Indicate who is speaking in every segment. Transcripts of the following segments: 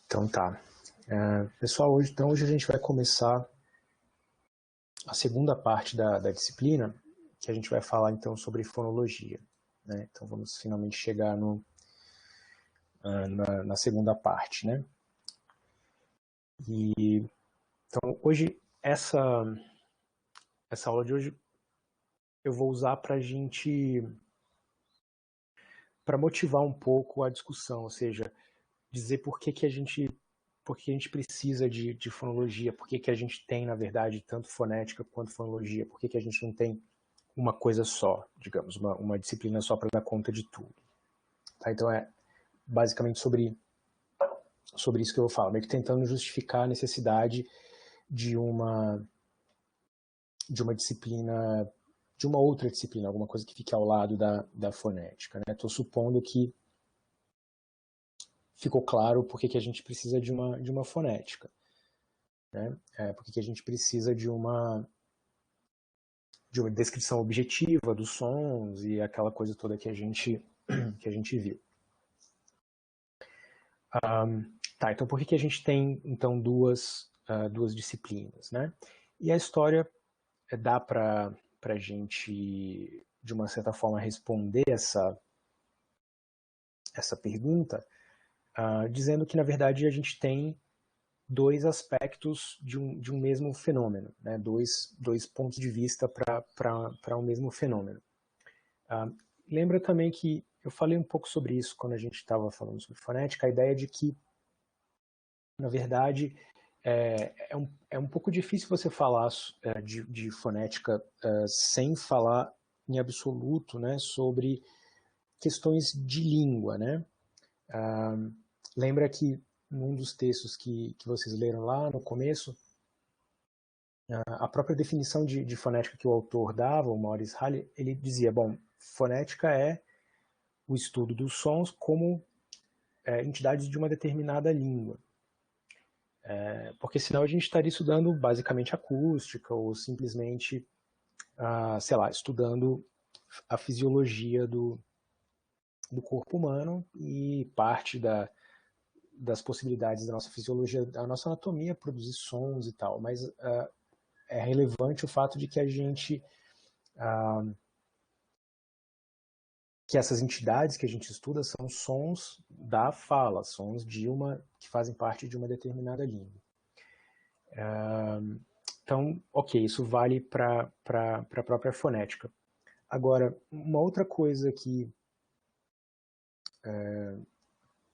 Speaker 1: Então tá. Pessoal, hoje a gente vai começar a segunda parte da disciplina, que a gente vai falar então sobre fonologia. Né? Então vamos finalmente chegar na segunda parte. Né? Então hoje, essa aula de hoje eu vou usar para motivar um pouco a discussão, ou seja, dizer por que a gente precisa de fonologia, por que a gente tem, na verdade, tanto fonética quanto fonologia, por que a gente não tem uma coisa só, digamos, uma disciplina só para dar conta de tudo. Tá? Então é basicamente sobre isso que eu vou falar, meio que tentando justificar a necessidade de uma disciplina, de uma outra disciplina, alguma coisa que fique ao lado da fonética. Estou supondo que ficou claro por que a gente precisa de uma fonética. Né? Por que a gente precisa de uma descrição objetiva dos sons e aquela coisa toda que a gente viu. Tá, então por que a gente tem então duas disciplinas, né? E a história dá para a gente, de uma certa forma, responder essa pergunta, dizendo que, na verdade, a gente tem dois aspectos de um mesmo fenômeno, né? dois pontos de vista para um mesmo fenômeno. Lembra também que eu falei um pouco sobre isso quando a gente estava falando sobre fonética, a ideia de que, na verdade, é um pouco difícil você falar de fonética sem falar em absoluto, né, sobre questões de língua. Né? Lembra que num dos textos que vocês leram lá no começo, a própria definição de fonética que o autor dava, o Maurice Halley, ele dizia, bom, fonética é o estudo dos sons como entidades de uma determinada língua. Porque senão a gente estaria estudando basicamente acústica ou simplesmente, sei lá, estudando a fisiologia do corpo humano e parte das possibilidades da nossa fisiologia, da nossa anatomia produzir sons e tal. Mas é relevante o fato de que a gente que essas entidades que a gente estuda são sons da fala, sons que fazem parte de uma determinada língua. Então, ok, isso vale para a própria fonética. Agora, uma outra coisa que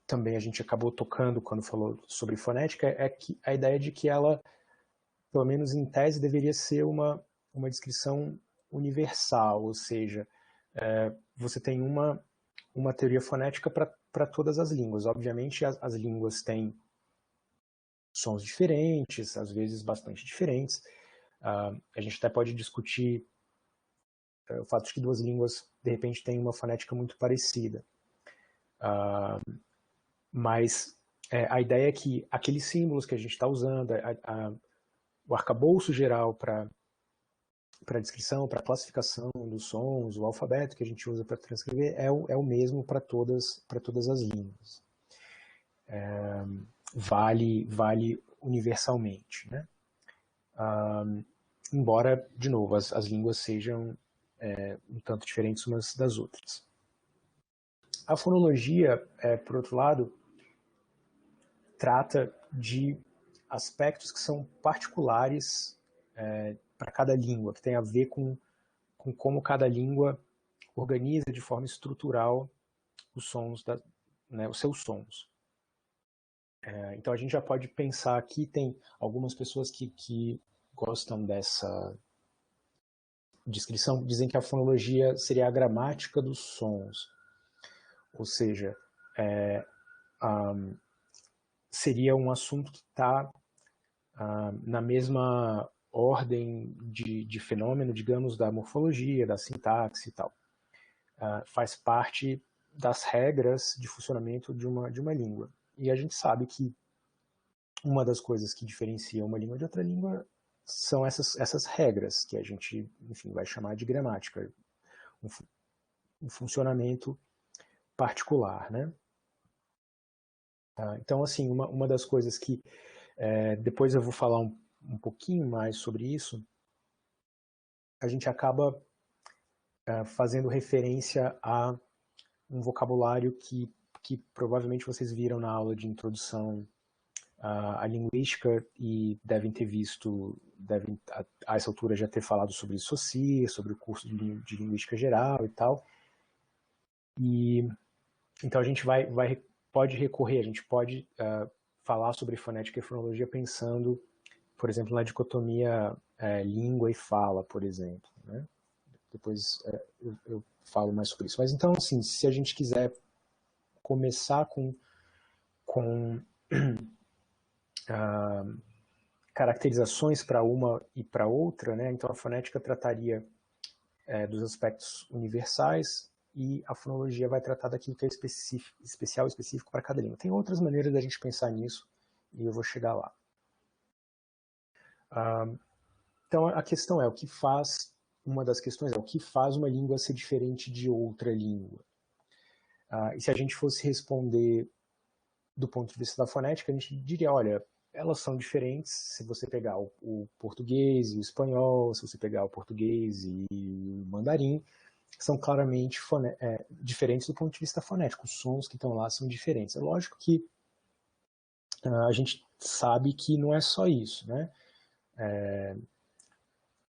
Speaker 1: também a gente acabou tocando quando falou sobre fonética é que a ideia de que ela, pelo menos em tese, deveria ser uma descrição universal, ou seja, você tem uma teoria fonética para todas as línguas. Obviamente, as línguas têm sons diferentes, às vezes bastante diferentes. A gente até pode discutir o fato de que duas línguas, de repente, têm uma fonética muito parecida. Mas a ideia é que aqueles símbolos que a gente está usando, o arcabouço geral para descrição, para classificação dos sons, o alfabeto que a gente usa para transcrever é o mesmo para todas as línguas. Vale universalmente. Né? Embora, de novo, as línguas sejam um tanto diferentes umas das outras. A fonologia, por outro lado, trata de aspectos que são particulares para cada língua, que tem a ver com como cada língua organiza de forma estrutural os sons, os seus sons. Então a gente já pode pensar aqui, tem algumas pessoas que gostam dessa descrição, dizem que a fonologia seria a gramática dos sons, ou seja, seria um assunto que está na mesma ordem de fenômeno, digamos, da morfologia, da sintaxe e tal. Faz parte das regras de funcionamento de uma língua. E a gente sabe que uma das coisas que diferencia uma língua de outra língua são essas regras, que a gente, enfim, vai chamar de gramática, um funcionamento particular, né? Tá? Então, assim, uma das coisas que depois eu vou falar um pouquinho mais sobre isso, a gente acaba fazendo referência a um vocabulário que provavelmente vocês viram na aula de introdução à linguística e devem ter visto, devem a essa altura já ter falado sobre SOCIR, sobre o curso de linguística geral e tal. E então a gente pode recorrer, a gente pode falar sobre fonética e fonologia pensando, por exemplo, na dicotomia língua e fala, por exemplo, né? Depois eu falo mais sobre isso. Mas então, assim, se a gente quiser começar com caracterizações para uma e para outra, né? Então a fonética trataria dos aspectos universais e a fonologia vai tratar daquilo que é especial e específico para cada língua. Tem outras maneiras da gente pensar nisso e eu vou chegar lá. Então a questão é o que faz, uma das questões é o que faz uma língua ser diferente de outra língua. E se a gente fosse responder do ponto de vista da fonética, a gente diria, olha, elas são diferentes se você pegar o português e o espanhol, se você pegar o português e o mandarim, são claramente diferentes do ponto de vista fonético. Os sons que estão lá são diferentes. É lógico que a gente sabe que não é só isso, né?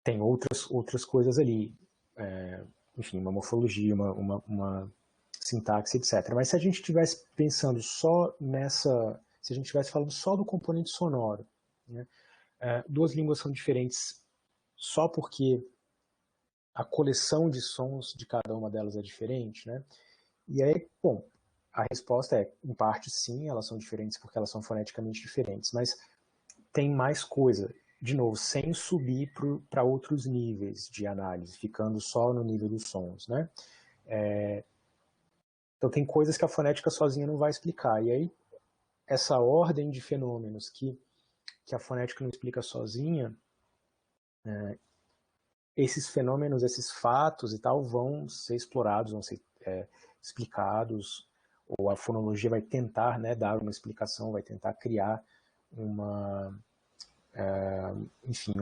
Speaker 1: Tem outras coisas ali. Enfim, uma morfologia, uma sintaxe, etc. Mas se a gente estivesse pensando só nessa... Se a gente estivesse falando só do componente sonoro, né? Duas línguas são diferentes só porque a coleção de sons de cada uma delas é diferente, né? E aí, bom, a resposta é, em parte sim, elas são diferentes porque elas são foneticamente diferentes, mas tem mais coisa, de novo, sem subir para outros níveis de análise, ficando só no nível dos sons, né? Então tem coisas que a fonética sozinha não vai explicar, e aí essa ordem de fenômenos que a fonética não explica sozinha, esses fenômenos, esses fatos e tal vão ser explorados, vão ser explicados, ou a fonologia vai tentar, né, dar uma explicação, vai tentar criar enfim,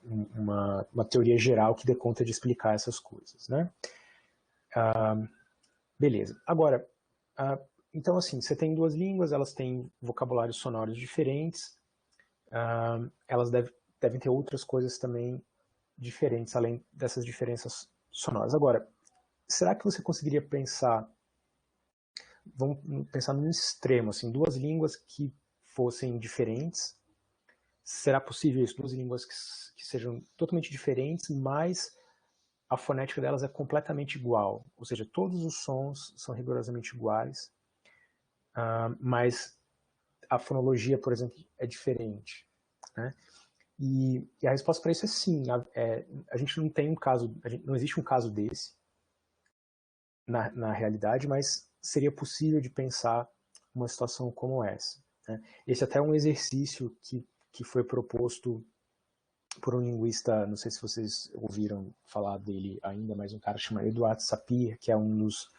Speaker 1: uma teoria geral que dê conta de explicar essas coisas, né? Beleza. Agora, então assim, você tem duas línguas, elas têm vocabulários sonoros diferentes, elas devem ter outras coisas também diferentes, além dessas diferenças sonoras. Agora, será que você conseguiria pensar, vamos pensar num extremo, assim, duas línguas que fossem diferentes? Será possível isso? Duas línguas que sejam totalmente diferentes, mas a fonética delas é completamente igual. Ou seja, todos os sons são rigorosamente iguais, mas a fonologia, por exemplo, é diferente, né? E a resposta para isso é sim. A gente não tem um caso, não existe um caso desse na realidade, mas seria possível de pensar uma situação como essa, né? Esse até é um exercício que foi proposto por um linguista, não sei se vocês ouviram falar dele ainda, mas um cara chamado Eduard Sapir, que é um dos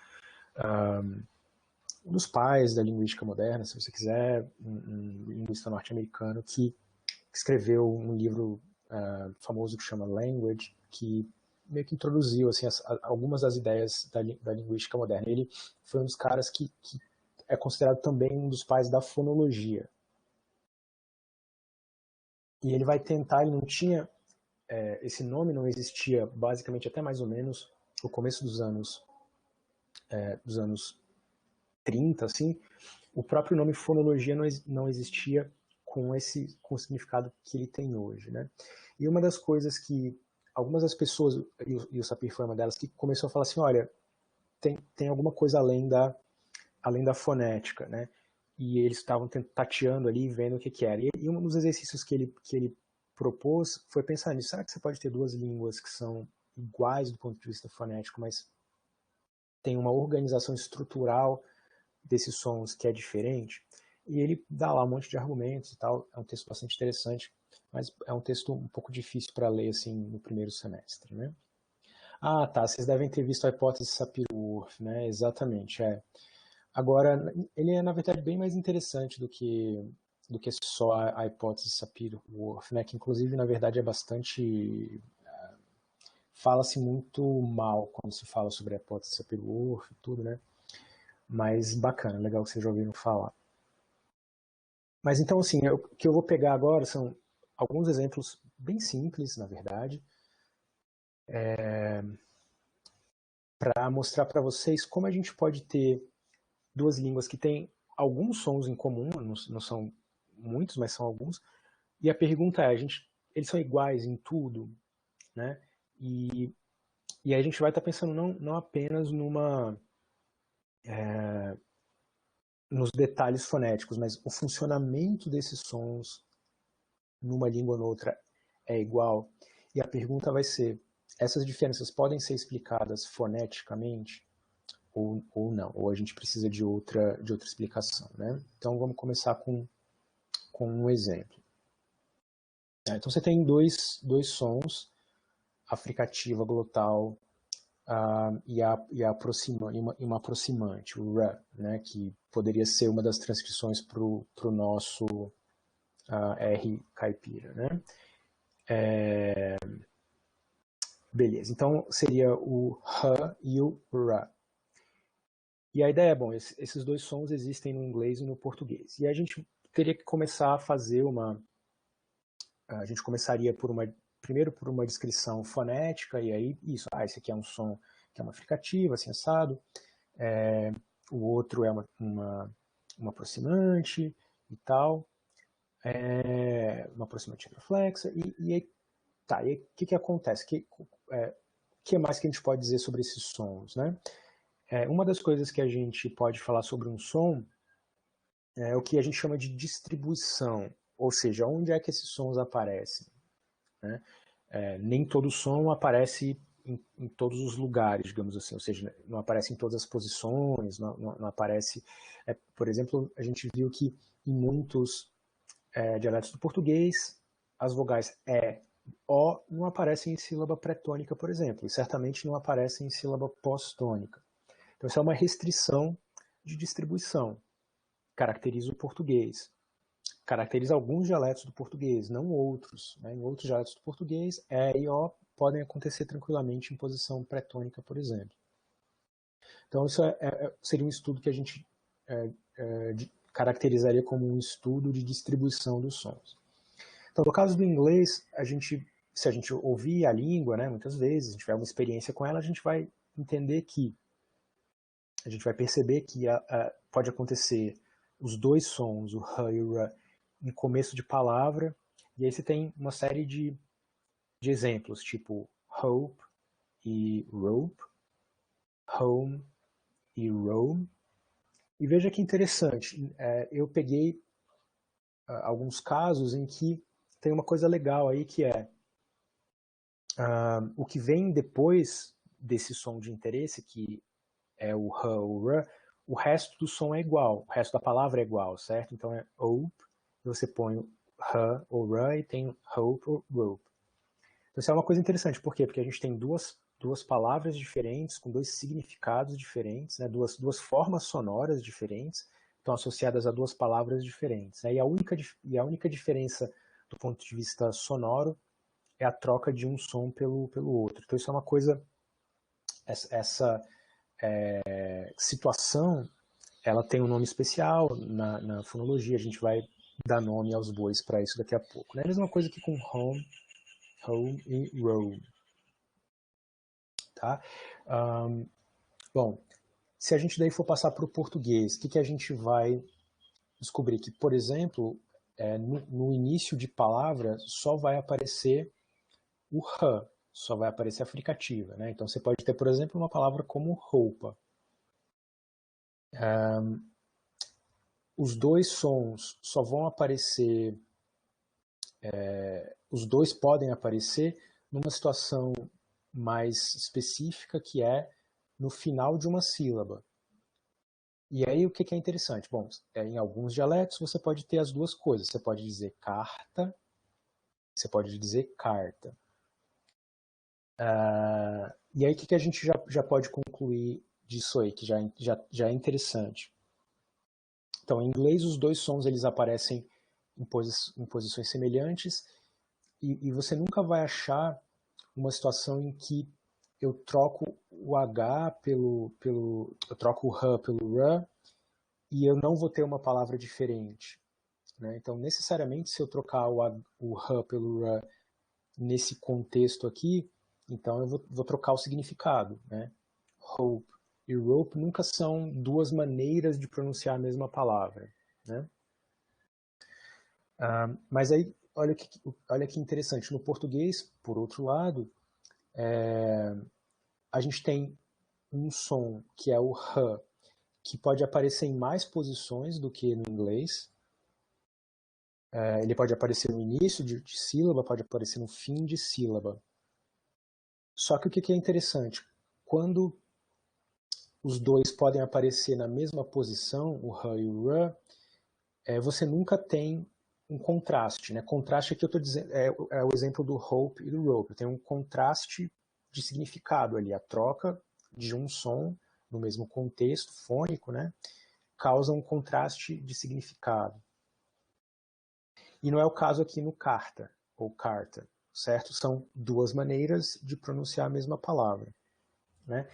Speaker 1: pais da linguística moderna, se você quiser, um linguista norte-americano que escreveu um livro famoso que chama Language, que meio que introduziu assim, algumas das ideias da linguística moderna. Ele foi um dos caras que é considerado também um dos pais da fonologia. E ele vai tentar, ele não tinha, esse nome não existia basicamente até mais ou menos o começo dos anos 30, assim, o próprio nome fonologia não existia com o significado que ele tem hoje, né? E uma das coisas que algumas das pessoas, e o Sapir foi uma delas, que começou a falar assim, olha, tem alguma coisa além da fonética, né? E eles estavam tateando ali, vendo o que era. E um dos exercícios que ele propôs foi pensar nisso. Será que você pode ter duas línguas que são iguais do ponto de vista fonético, mas tem uma organização estrutural desses sons que é diferente? E ele dá lá um monte de argumentos e tal. É um texto bastante interessante, mas é um texto um pouco difícil para ler assim no primeiro semestre, né? Ah, tá. Vocês devem ter visto a hipótese Sapir-Whorf, né? Exatamente. Agora, ele é, na verdade, bem mais interessante do que só a hipótese Sapir-Whorf, né? Que, inclusive, na verdade, é bastante... Fala-se muito mal quando se fala sobre a hipótese Sapir-Whorf e tudo, né? Mas bacana, legal que vocês já ouviram falar. Mas então, assim, o que eu vou pegar agora são alguns exemplos bem simples, na verdade, para mostrar para vocês como a gente pode ter duas línguas que têm alguns sons em comum, não são muitos, mas são alguns, e a pergunta é, eles são iguais em tudo, né? E aí a gente vai estar pensando não apenas nos detalhes fonéticos, mas o funcionamento desses sons numa língua ou noutra é igual. E a pergunta vai ser, essas diferenças podem ser explicadas foneticamente ou não? Ou a gente precisa de outra explicação, né? Então vamos começar com um exemplo. Então você tem dois sons, a fricativa glotal e uma aproximante, o R, né, que poderia ser uma das transcrições para o nosso R caipira. Né? Beleza, então seria o H e o R. E a ideia é, bom, esses dois sons existem no inglês e no português. E a gente teria que começar a fazer a gente começaria primeiro por uma descrição fonética, e aí isso, esse aqui é um som que é uma fricativa, assim, assado, o outro é uma aproximante e tal, uma aproximante reflexa, e aí, tá, e aí o que acontece? Que mais que a gente pode dizer sobre esses sons, né? Uma das coisas que a gente pode falar sobre um som é o que a gente chama de distribuição, ou seja, onde é que esses sons aparecem, né? Nem todo som aparece em todos os lugares, digamos assim, ou seja, não aparece em todas as posições, não aparece... por exemplo, a gente viu que em muitos dialetos do português, as vogais E, O não aparecem em sílaba pré-tônica, por exemplo, e certamente não aparecem em sílaba pós-tônica. Então, isso é uma restrição de distribuição. Caracteriza o português. Caracteriza alguns dialetos do português, não outros. Né? Em outros dialetos do português, E e O podem acontecer tranquilamente em posição pré-tônica, por exemplo. Então, isso seria um estudo que a gente caracterizaria como um estudo de distribuição dos sons. Então, no caso do inglês, se a gente ouvir a língua, né, muitas vezes, a gente tiver uma experiência com ela, a gente vai entender que, a gente vai perceber que pode acontecer os dois sons, o H e o R, em começo de palavra, e aí você tem uma série de exemplos, tipo hope e rope, home e roam. E veja que interessante, eu peguei alguns casos em que tem uma coisa legal aí que é o que vem depois desse som de interesse, que é o H ou o R, o resto do som é igual, o resto da palavra é igual, certo? Então é hope, você põe o H ou R e tem hope ou rope. Então isso é uma coisa interessante, por quê? Porque a gente tem duas palavras diferentes, com dois significados diferentes, né? duas formas sonoras diferentes, estão associadas a duas palavras diferentes. Né? E a única diferença do ponto de vista sonoro é a troca de um som pelo outro. Então isso é uma coisa, essa situação, ela tem um nome especial na fonologia, a gente vai dar nome aos bois para isso daqui a pouco. Né? A mesma coisa que com home e roam. Tá? Bom, se a gente daí for passar para o português, o que a gente vai descobrir? Que, por exemplo, no início de palavra só vai aparecer o R, só vai aparecer a fricativa. Né? Então você pode ter, por exemplo, uma palavra como roupa. Os dois sons só vão aparecer, os dois podem aparecer numa situação mais específica, que é no final de uma sílaba. E aí o que é interessante? Bom, em alguns dialetos você pode ter as duas coisas. Você pode dizer carta, você pode dizer carta. E aí o que a gente já pode concluir disso aí, que já é interessante? Então, em inglês, os dois sons eles aparecem em posições semelhantes e você nunca vai achar uma situação em que eu troco o H eu troco o H pelo R e eu não vou ter uma palavra diferente. Né? Então, necessariamente, se eu trocar o H pelo R nesse contexto aqui, então eu vou trocar o significado. Né? Hope e rope nunca são duas maneiras de pronunciar a mesma palavra. Né? Mas aí, olha que interessante, no português, por outro lado, a gente tem um som que é o H, que pode aparecer em mais posições do que no inglês. Ele pode aparecer no início de sílaba, pode aparecer no fim de sílaba. Só que o que é interessante, quando os dois podem aparecer na mesma posição, o H e o R, você nunca tem um contraste. Né? Contraste aqui eu estou dizendo, é o exemplo do hope e do rope. Tem um contraste de significado ali, a troca de um som no mesmo contexto fônico, né, causa um contraste de significado. E não é o caso aqui no carta, ou carta, certo? São duas maneiras de pronunciar a mesma palavra. Né?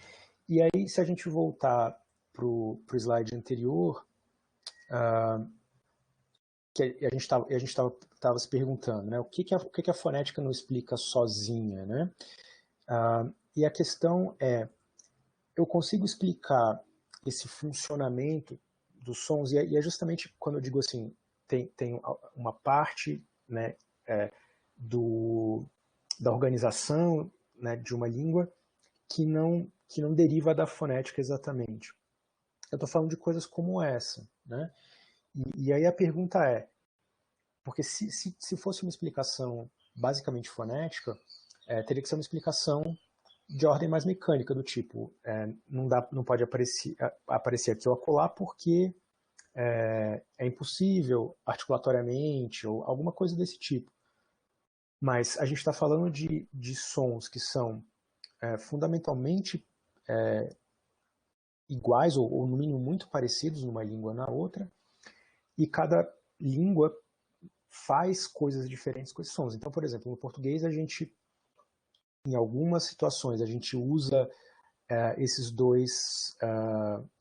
Speaker 1: E aí, se a gente voltar para o slide anterior, que a gente estava se perguntando, né? O que a fonética não explica sozinha, né? E a questão é, eu consigo explicar esse funcionamento dos sons, e é justamente quando eu digo assim, tem uma parte, né, da organização, né, de uma língua que não deriva da fonética exatamente. Eu estou falando de coisas como essa. Né? E aí a pergunta é, porque se fosse uma explicação basicamente fonética, teria que ser uma explicação de ordem mais mecânica, do tipo, não pode aparecer aqui ou acolá porque é impossível articulatoriamente, ou alguma coisa desse tipo. Mas a gente está falando de sons que são fundamentalmente iguais, ou no mínimo muito parecidos numa língua na outra, e cada língua faz coisas diferentes com esses sons. Então, por exemplo, no português a gente, em algumas situações, a gente usa esses dois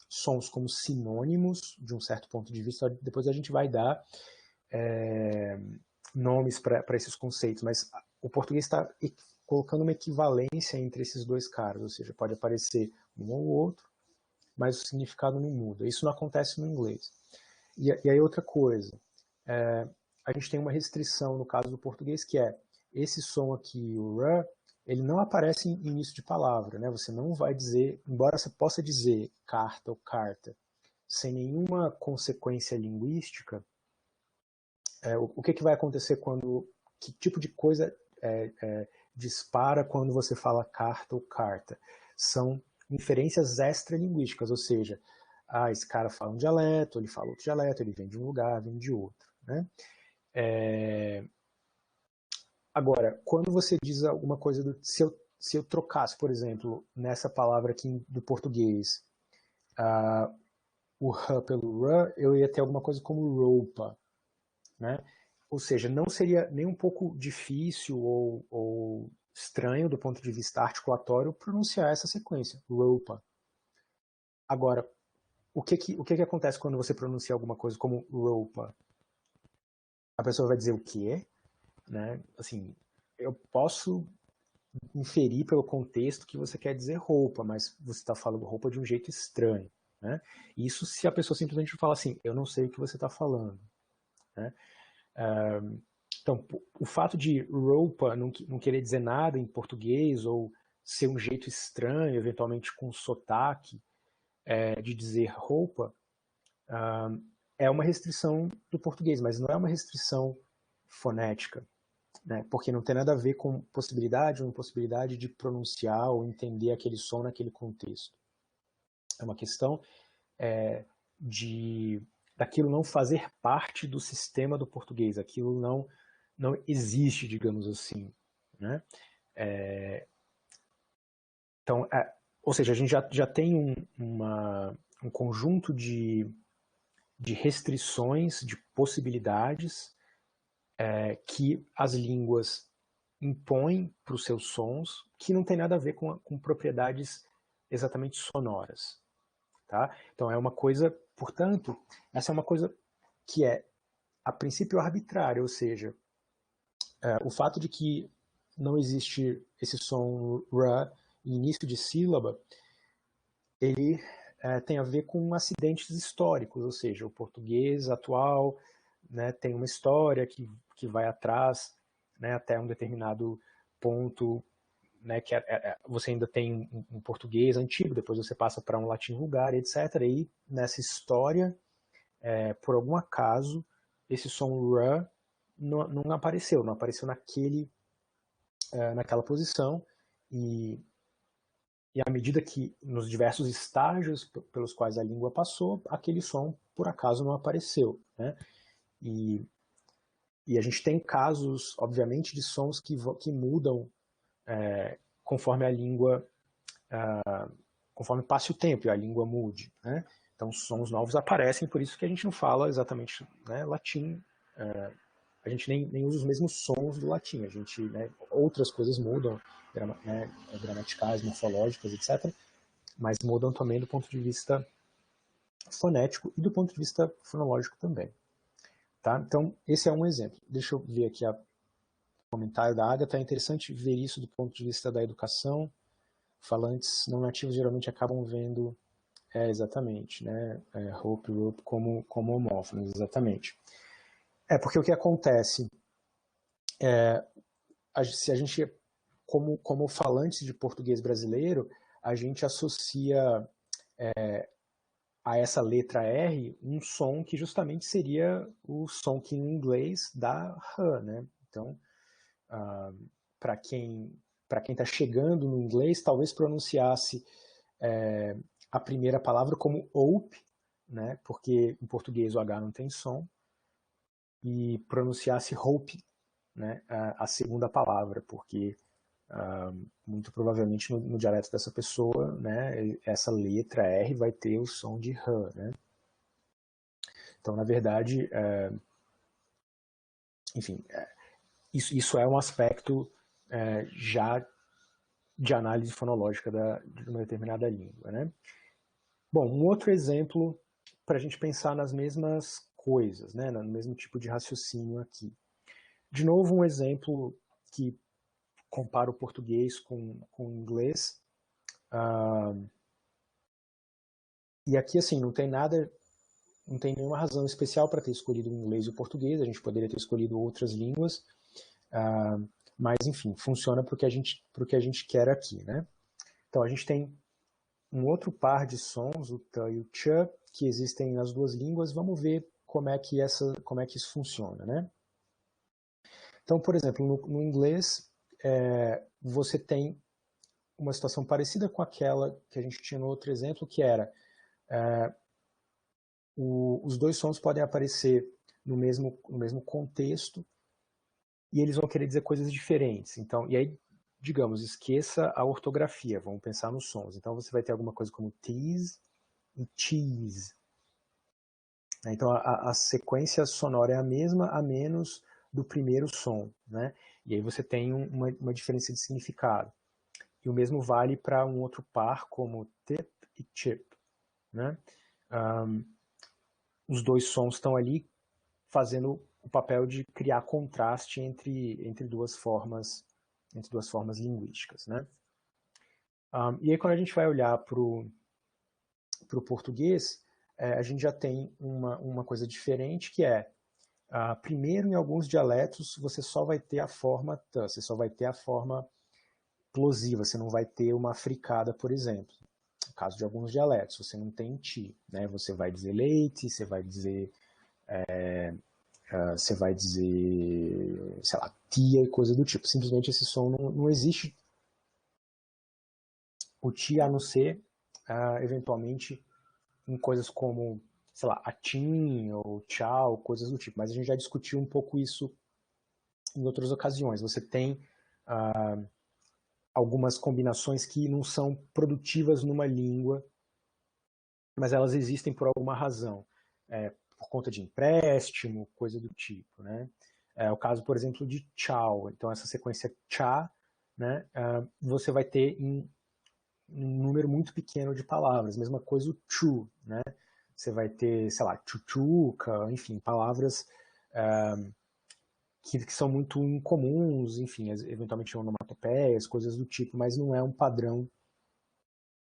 Speaker 1: sons como sinônimos, de um certo ponto de vista. Depois a gente vai dar nomes para esses conceitos, mas o português está colocando uma equivalência entre esses dois caras, ou seja, pode aparecer um ou outro, mas o significado não muda. Isso não acontece no inglês. E aí outra coisa, a gente tem uma restrição no caso do português, que é esse som aqui, o R, ele não aparece em início de palavra. Né? Você não vai dizer, embora você possa dizer carta ou carta, sem nenhuma consequência linguística, o que vai acontecer quando, que tipo de coisa dispara quando você fala carta ou carta? São inferências extralinguísticas, ou seja, esse cara fala um dialeto, ele fala outro dialeto, ele vem de um lugar, vem de outro. Né? Agora, quando você diz alguma coisa se eu trocasse, por exemplo, nessa palavra aqui do português, o R pelo R, eu ia ter alguma coisa como roupa. Né? Ou seja, não seria nem um pouco difícil ou estranho do ponto de vista articulatório pronunciar essa sequência, roupa. Agora, o que acontece quando você pronuncia alguma coisa como roupa? A pessoa vai dizer o quê? Né? Assim, eu posso inferir pelo contexto que você quer dizer roupa, mas você está falando roupa de um jeito estranho. Né? Isso se a pessoa simplesmente fala assim, eu não sei o que você está falando. Né? Então, o fato de roupa não querer dizer nada em português, ou ser um jeito estranho, eventualmente com sotaque, de dizer roupa, é uma restrição do português, mas não é uma restrição fonética. Né? Porque não tem nada a ver com possibilidade ou impossibilidade de pronunciar ou entender aquele som naquele contexto. É uma questão daquilo não fazer parte do sistema do português, aquilo não existe, digamos assim. Né? Então, ou seja, a gente já tem um conjunto de de restrições, de possibilidades que as línguas impõem para os seus sons, que não tem nada a ver com propriedades exatamente sonoras. Tá? Então é uma coisa, portanto, essa é uma coisa que é, a princípio, arbitrária, ou seja, o fato de que não existe esse som R em início de sílaba, ele tem a ver com acidentes históricos, ou seja, o português atual, né, tem uma história que vai atrás, né, até um determinado ponto, né, que você ainda tem um português antigo, depois você passa para um latim vulgar, etc. E nessa história, por algum acaso, esse som R não apareceu naquela posição, e à medida que nos diversos estágios pelos quais a língua passou, aquele som por acaso não apareceu, né? E a gente tem casos, obviamente, de sons que mudam conforme a língua, conforme passe o tempo e a língua mude, né? Então sons novos aparecem, por isso que a gente não fala exatamente, né, latim, a gente nem usa os mesmos sons do latim, a gente, né, outras coisas mudam, né, gramaticais, morfológicas, etc., mas mudam também do ponto de vista fonético e do ponto de vista fonológico também. Tá? Então, esse é um exemplo. Deixa eu ver aqui o comentário da Agatha. É interessante ver isso do ponto de vista da educação. Falantes não nativos geralmente acabam vendo exatamente, né, hope, rope como homófonos, exatamente. Porque o que acontece se a gente, como falantes de português brasileiro, a gente associa a essa letra R um som que justamente seria o som que em inglês dá R, né? Então, para quem está chegando no inglês, talvez pronunciasse a primeira palavra como hope, né? Porque em português o H não tem som, e pronunciasse hope, né? A segunda palavra, porque muito provavelmente no dialeto dessa pessoa, né, essa letra R vai ter o som de R, né? Então, na verdade, enfim, isso é um aspecto já de análise fonológica de uma determinada língua, né? Bom, um outro exemplo para a gente pensar nas mesmas coisas, né, no mesmo tipo de raciocínio aqui. De novo, um exemplo que compara o português com o inglês. E aqui, assim, não tem nenhuma razão especial para ter escolhido o inglês e o português, a gente poderia ter escolhido outras línguas, mas, enfim, funciona para o que a gente quer aqui, né? Então, a gente tem um outro par de sons, o t e o ch, que existem nas duas línguas. Vamos ver como é que isso funciona, né? Então, por exemplo, no inglês, você tem uma situação parecida com aquela que a gente tinha no outro exemplo, que era os dois sons podem aparecer no mesmo contexto e eles vão querer dizer coisas diferentes. Então, e aí, digamos, esqueça a ortografia, vamos pensar nos sons. Então você vai ter alguma coisa como tease e cheese. Então a sequência sonora é a mesma, a menos do primeiro som, né? E aí você tem uma diferença de significado. E o mesmo vale para um outro par como tip e chip, né? Os dois sons estão ali fazendo o papel de criar contraste entre duas formas linguísticas, né? E aí quando a gente vai olhar para o português, a gente já tem uma coisa diferente, que é, primeiro, em alguns dialetos, você só vai ter a forma t, você só vai ter a forma plosiva, você não vai ter uma fricada, por exemplo. No caso de alguns dialetos, você não tem ti, né? Você vai dizer leite, você vai dizer, sei lá, tia e coisa do tipo. Simplesmente esse som não existe o ti, a não ser, eventualmente, em coisas como, sei lá, atim ou tchau, coisas do tipo. Mas a gente já discutiu um pouco isso em outras ocasiões. Você tem algumas combinações que não são produtivas numa língua, mas elas existem por alguma razão. por conta de empréstimo, coisa do tipo, né? É o caso, por exemplo, de tchau. Então, essa sequência tchá, né, você vai ter em um número muito pequeno de palavras. Mesma coisa o chu, né? Você vai ter, sei lá, chuchuca, enfim, palavras que são muito incomuns, enfim, eventualmente onomatopeias, coisas do tipo, mas não é um padrão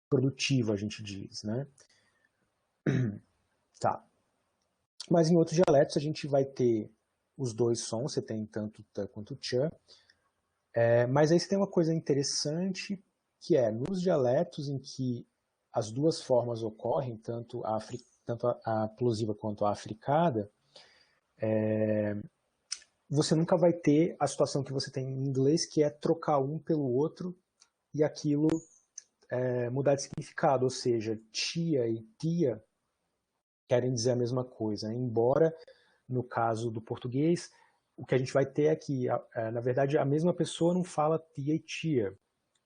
Speaker 1: produtivo, a gente diz, né? Tá. Mas em outros dialetos a gente vai ter os dois sons, você tem tanto t quanto tchan, mas aí você tem uma coisa interessante, que é, nos dialetos em que as duas formas ocorrem, tanto a plosiva quanto a africada, você nunca vai ter a situação que você tem em inglês, que é trocar um pelo outro e aquilo mudar de significado, ou seja, tia e tia querem dizer a mesma coisa, né? Embora, no caso do português, o que a gente vai ter é que, na verdade, a mesma pessoa não fala tia e tia,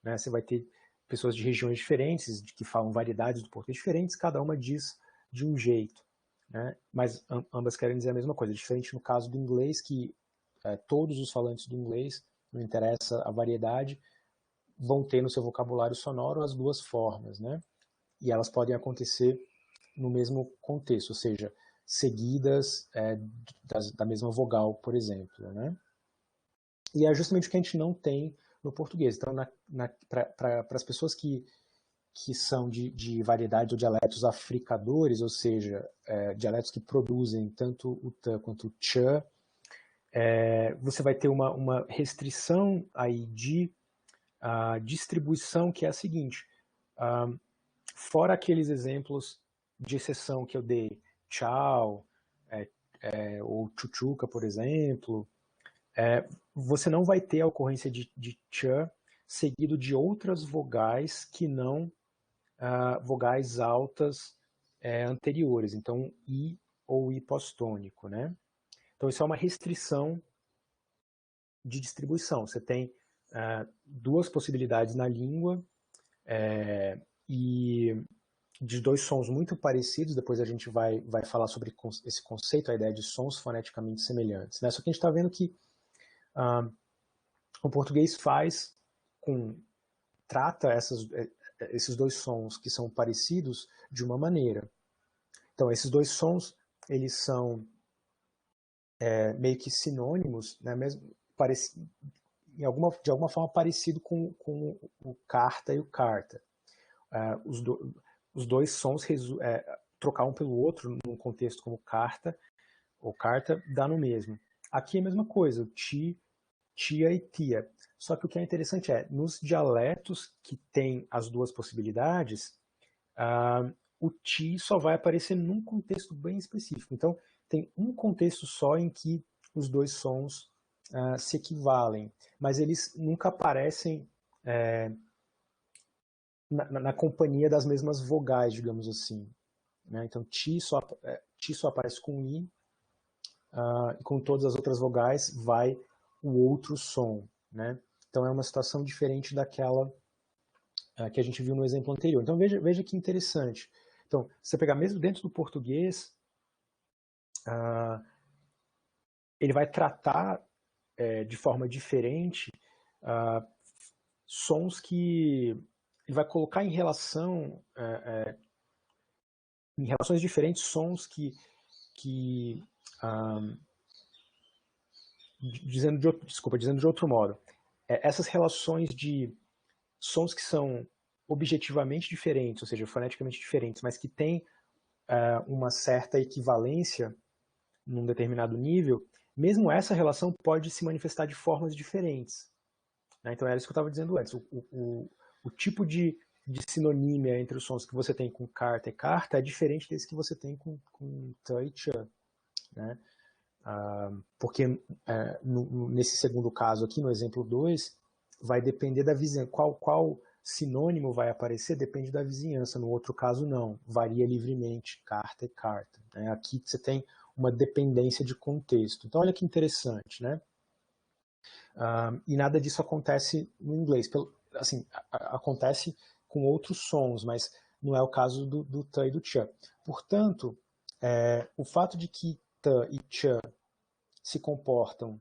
Speaker 1: né? Você vai ter pessoas de regiões diferentes, que falam variedades do português diferentes, cada uma diz de um jeito, né? Mas ambas querem dizer a mesma coisa, diferente no caso do inglês, que todos os falantes do inglês, não interessa a variedade, vão ter no seu vocabulário sonoro as duas formas, né? E elas podem acontecer no mesmo contexto, ou seja, seguidas da mesma vogal, por exemplo, né? E é justamente o que a gente não tem no português. Então, para as pessoas que são de variedades ou dialetos africadores, ou seja, dialetos que produzem tanto o t quanto o ch, você vai ter uma restrição aí de distribuição, que é a seguinte: fora aqueles exemplos de exceção que eu dei, tchau, ou chuchuca, por exemplo, você não vai ter a ocorrência de ch seguido de outras vogais que não vogais altas anteriores, então i ou i postônico, né? Então isso é uma restrição de distribuição. Você tem duas possibilidades na língua e de dois sons muito parecidos. Depois a gente vai falar sobre esse conceito, a ideia de sons foneticamente semelhantes, né? Só que a gente está vendo que o português trata esses dois sons que são parecidos de uma maneira. Então, esses dois sons, eles são meio que sinônimos, né? Mesmo, de alguma forma parecido com o carta e o carta. Os dois sons trocar um pelo outro num contexto como carta ou carta dá no mesmo. Aqui é a mesma coisa, o ti, tia e tia. Só que o que é interessante nos dialetos que tem as duas possibilidades, o ti só vai aparecer num contexto bem específico. Então, tem um contexto só em que os dois sons se equivalem, mas eles nunca aparecem na companhia das mesmas vogais, digamos assim, né? Então, ti só aparece com i, e com todas as outras vogais vai o outro som, né? Então, é uma situação diferente daquela que a gente viu no exemplo anterior. Então, veja que interessante. Então, se você pegar mesmo dentro do português, ele vai tratar de forma diferente sons que ele vai colocar em relações diferentes sons dizendo de outro modo, essas relações de sons que são objetivamente diferentes, ou seja, foneticamente diferentes, mas que têm uma certa equivalência num determinado nível, mesmo essa relação pode se manifestar de formas diferentes, né? Então era isso que eu estava dizendo antes. O tipo de sinonímia entre os sons que você tem com carta e carta é diferente desse que você tem com ta e cha, né? Porque nesse segundo caso aqui, no exemplo 2, vai depender da vizinhança. Qual sinônimo vai aparecer depende da vizinhança. No outro caso, não. Varia livremente, carta e carta, né? Aqui você tem uma dependência de contexto. Então, olha que interessante, né? E nada disso acontece no inglês. Assim, acontece com outros sons, mas não é o caso do ta e do cha. Portanto, O fato de que t e ch se comportam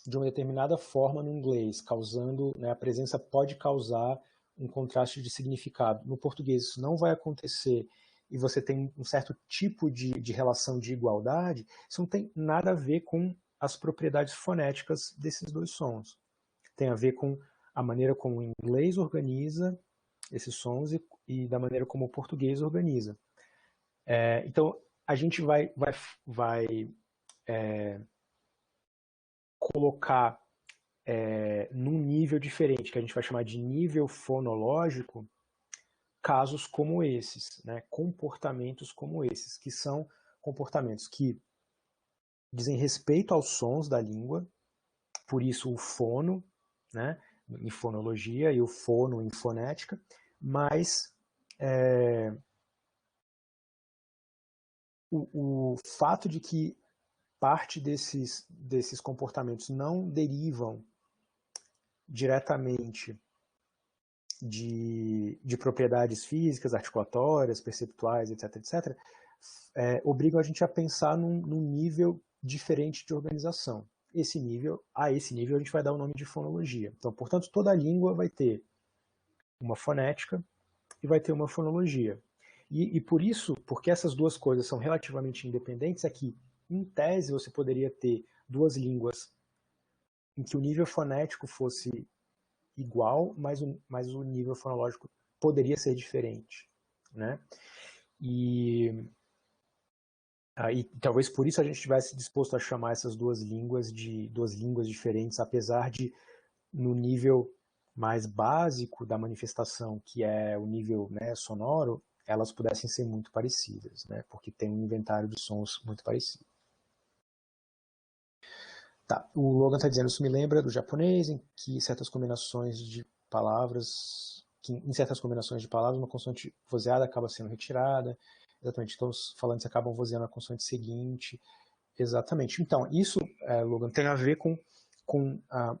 Speaker 1: de uma determinada forma no inglês, causando, né, a presença pode causar um contraste de significado. No português isso não vai acontecer e você tem um certo tipo de relação de igualdade, isso não tem nada a ver com as propriedades fonéticas desses dois sons. Tem a ver com a maneira como o inglês organiza esses sons e da maneira como o português organiza. Então, a gente vai colocar num nível diferente, que a gente vai chamar de nível fonológico, casos como esses, né? Comportamentos como esses, que são comportamentos que dizem respeito aos sons da língua, por isso o fono, né, em fonologia, e o fono em fonética, mas o fato de que parte desses comportamentos não derivam diretamente de propriedades físicas, articulatórias, perceptuais, etc., etc., obrigam a gente a pensar num nível diferente de organização. A esse nível a gente vai dar o nome de fonologia. Então, portanto, toda língua vai ter uma fonética e vai ter uma fonologia. E por isso, porque essas duas coisas são relativamente independentes, é que, em tese, você poderia ter duas línguas em que o nível fonético fosse igual, mas o nível fonológico poderia ser diferente, né? E talvez por isso a gente estivesse disposto a chamar essas duas línguas de duas línguas diferentes, apesar de, no nível mais básico da manifestação, que é o nível, né, sonoro, elas pudessem ser muito parecidas, né? Porque tem um inventário de sons muito parecido. Tá, o Logan está dizendo, isso me lembra do japonês, em que certas combinações de palavras, uma consoante vozeada acaba sendo retirada. Exatamente, estamos falando que acabam vozeando a consoante seguinte. Exatamente. Então, isso, Logan, tem a ver com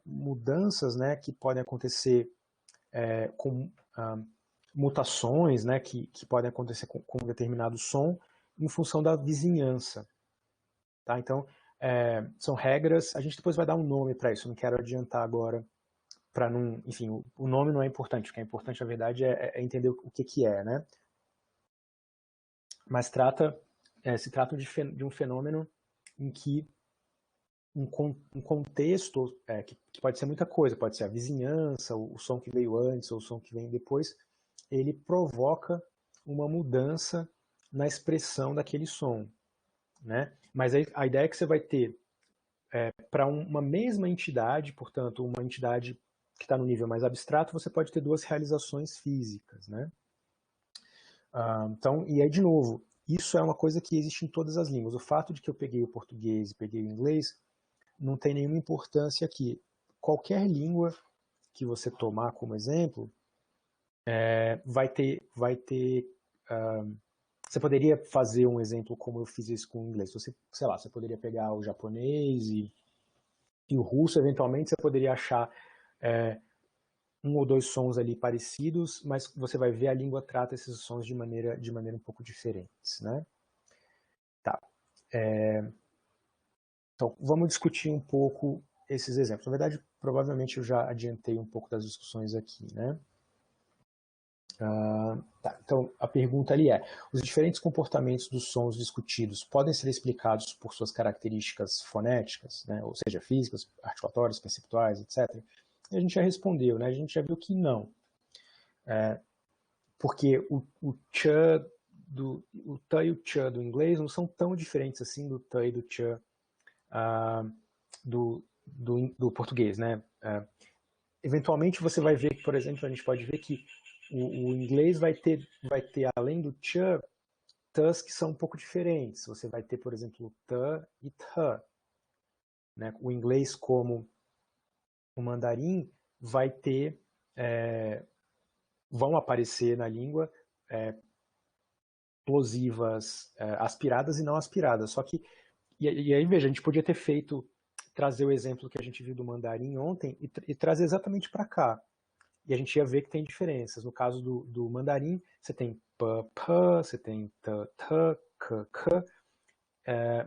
Speaker 1: mudanças, né, que podem acontecer com mutações, né, que podem acontecer com um determinado som em função da vizinhança. Tá? Então, são regras, a gente depois vai dar um nome para isso, não quero adiantar agora, para não, enfim, o nome não é importante, o que é importante, na verdade, é entender o que é, né? Mas se trata de um fenômeno em que um contexto, que pode ser muita coisa, pode ser a vizinhança, o som que veio antes, ou o som que vem depois, ele provoca uma mudança na expressão daquele som, né? Mas a ideia é que você vai ter, para uma mesma entidade, portanto, uma entidade que está no nível mais abstrato, você pode ter duas realizações físicas, né? Então, e aí, de novo, isso é uma coisa que existe em todas as línguas. O fato de que eu peguei o português e peguei o inglês não tem nenhuma importância aqui. Qualquer língua que você tomar como exemplo, vai ter você poderia fazer um exemplo como eu fiz isso com o inglês. Você, sei lá, você poderia pegar o japonês e o russo, eventualmente você poderia achar um ou dois sons ali parecidos, mas você vai ver a língua trata esses sons de maneira um pouco diferentes, né? Tá. Então, vamos discutir um pouco esses exemplos. Na verdade, provavelmente eu já adiantei um pouco das discussões aqui, né? Tá, então, a pergunta ali é, os diferentes comportamentos dos sons discutidos podem ser explicados por suas características fonéticas, né? Ou seja, físicas, articulatórias, perceptuais, etc. E a gente já respondeu, né? A gente já viu que não. Porque o t e o ch do inglês não são tão diferentes assim do t e do ch do português, né? Eventualmente você vai ver que, por exemplo, a gente pode ver que o inglês vai ter, além do ch, t's que são um pouco diferentes. Você vai ter, por exemplo, t e th. Né? O inglês, como o mandarim, vai ter, vão aparecer na língua plosivas aspiradas e não aspiradas. Só que, e aí veja, a gente podia ter trazer o exemplo que a gente viu do mandarim ontem e trazer exatamente para cá. E a gente ia ver que tem diferenças. No caso do mandarim, você tem p, p, você tem t, t, k,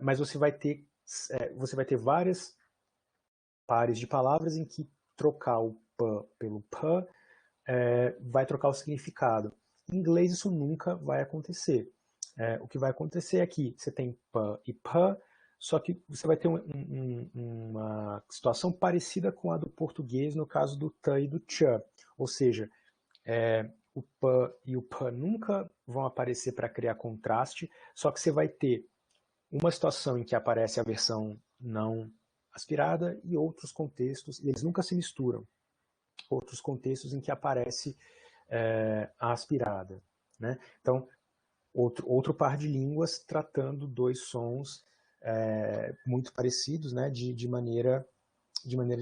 Speaker 1: mas você vai ter várias pares de palavras em que trocar o p pelo p vai trocar o significado. Em inglês isso nunca vai acontecer. O que vai acontecer é que você tem p e p, só que você vai ter uma situação parecida com a do português no caso do t e do ch. Ou seja, o p e o p nunca vão aparecer para criar contraste, só que você vai ter uma situação em que aparece a versão não aspirada e outros contextos, e eles nunca se misturam, outros contextos em que aparece a aspirada. Né? Então, outro par de línguas tratando dois sons muito parecidos, né, de maneira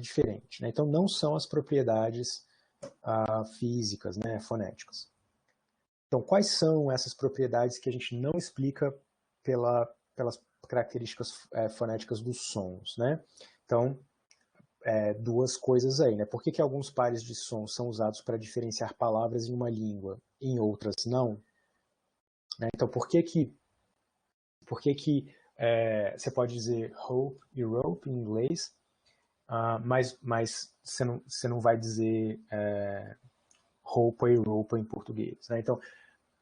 Speaker 1: diferente. Né? Então, não são as propriedades físicas, né, fonéticas. Então, quais são essas propriedades que a gente não explica pelas características fonéticas dos sons? Né? Então, duas coisas aí. Né? Por que alguns pares de sons são usados para diferenciar palavras em uma língua, em outras não? Né? Então, por que você pode dizer hope e rope em inglês, mas você não vai dizer roupa e roupa em português? Né? Então,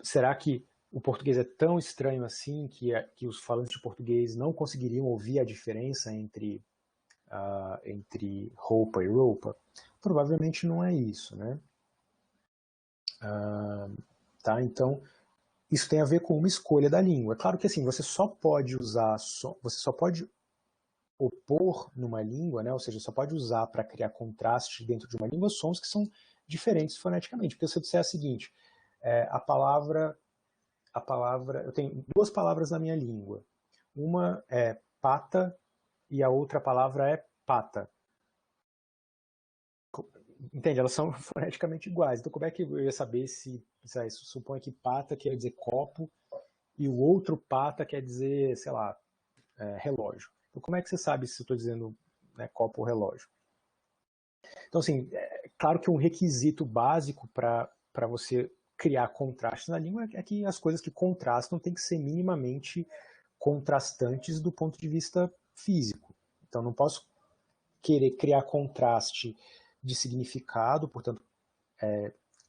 Speaker 1: será que o português é tão estranho assim que os falantes de português não conseguiriam ouvir a diferença entre roupa e roupa? Provavelmente não é isso, né? Tá? Então, isso tem a ver com uma escolha da língua. É claro que assim, você só pode opor numa língua, né? Ou seja, só pode usar para criar contraste dentro de uma língua sons que são diferentes foneticamente. Porque se eu disser o seguinte, a palavra, eu tenho duas palavras na minha língua. Uma é pata e a outra palavra é pata. Entende? Elas são foneticamente iguais. Então como é que eu ia saber se isso supõe que pata quer dizer copo e o outro pata quer dizer, sei lá, relógio. Então como é que você sabe se eu estou dizendo, né, copo ou relógio? Então, assim, claro que um requisito básico para você criar contraste na língua é que as coisas que contrastam têm que ser minimamente contrastantes do ponto de vista físico. Então, não posso querer criar contraste de significado, portanto,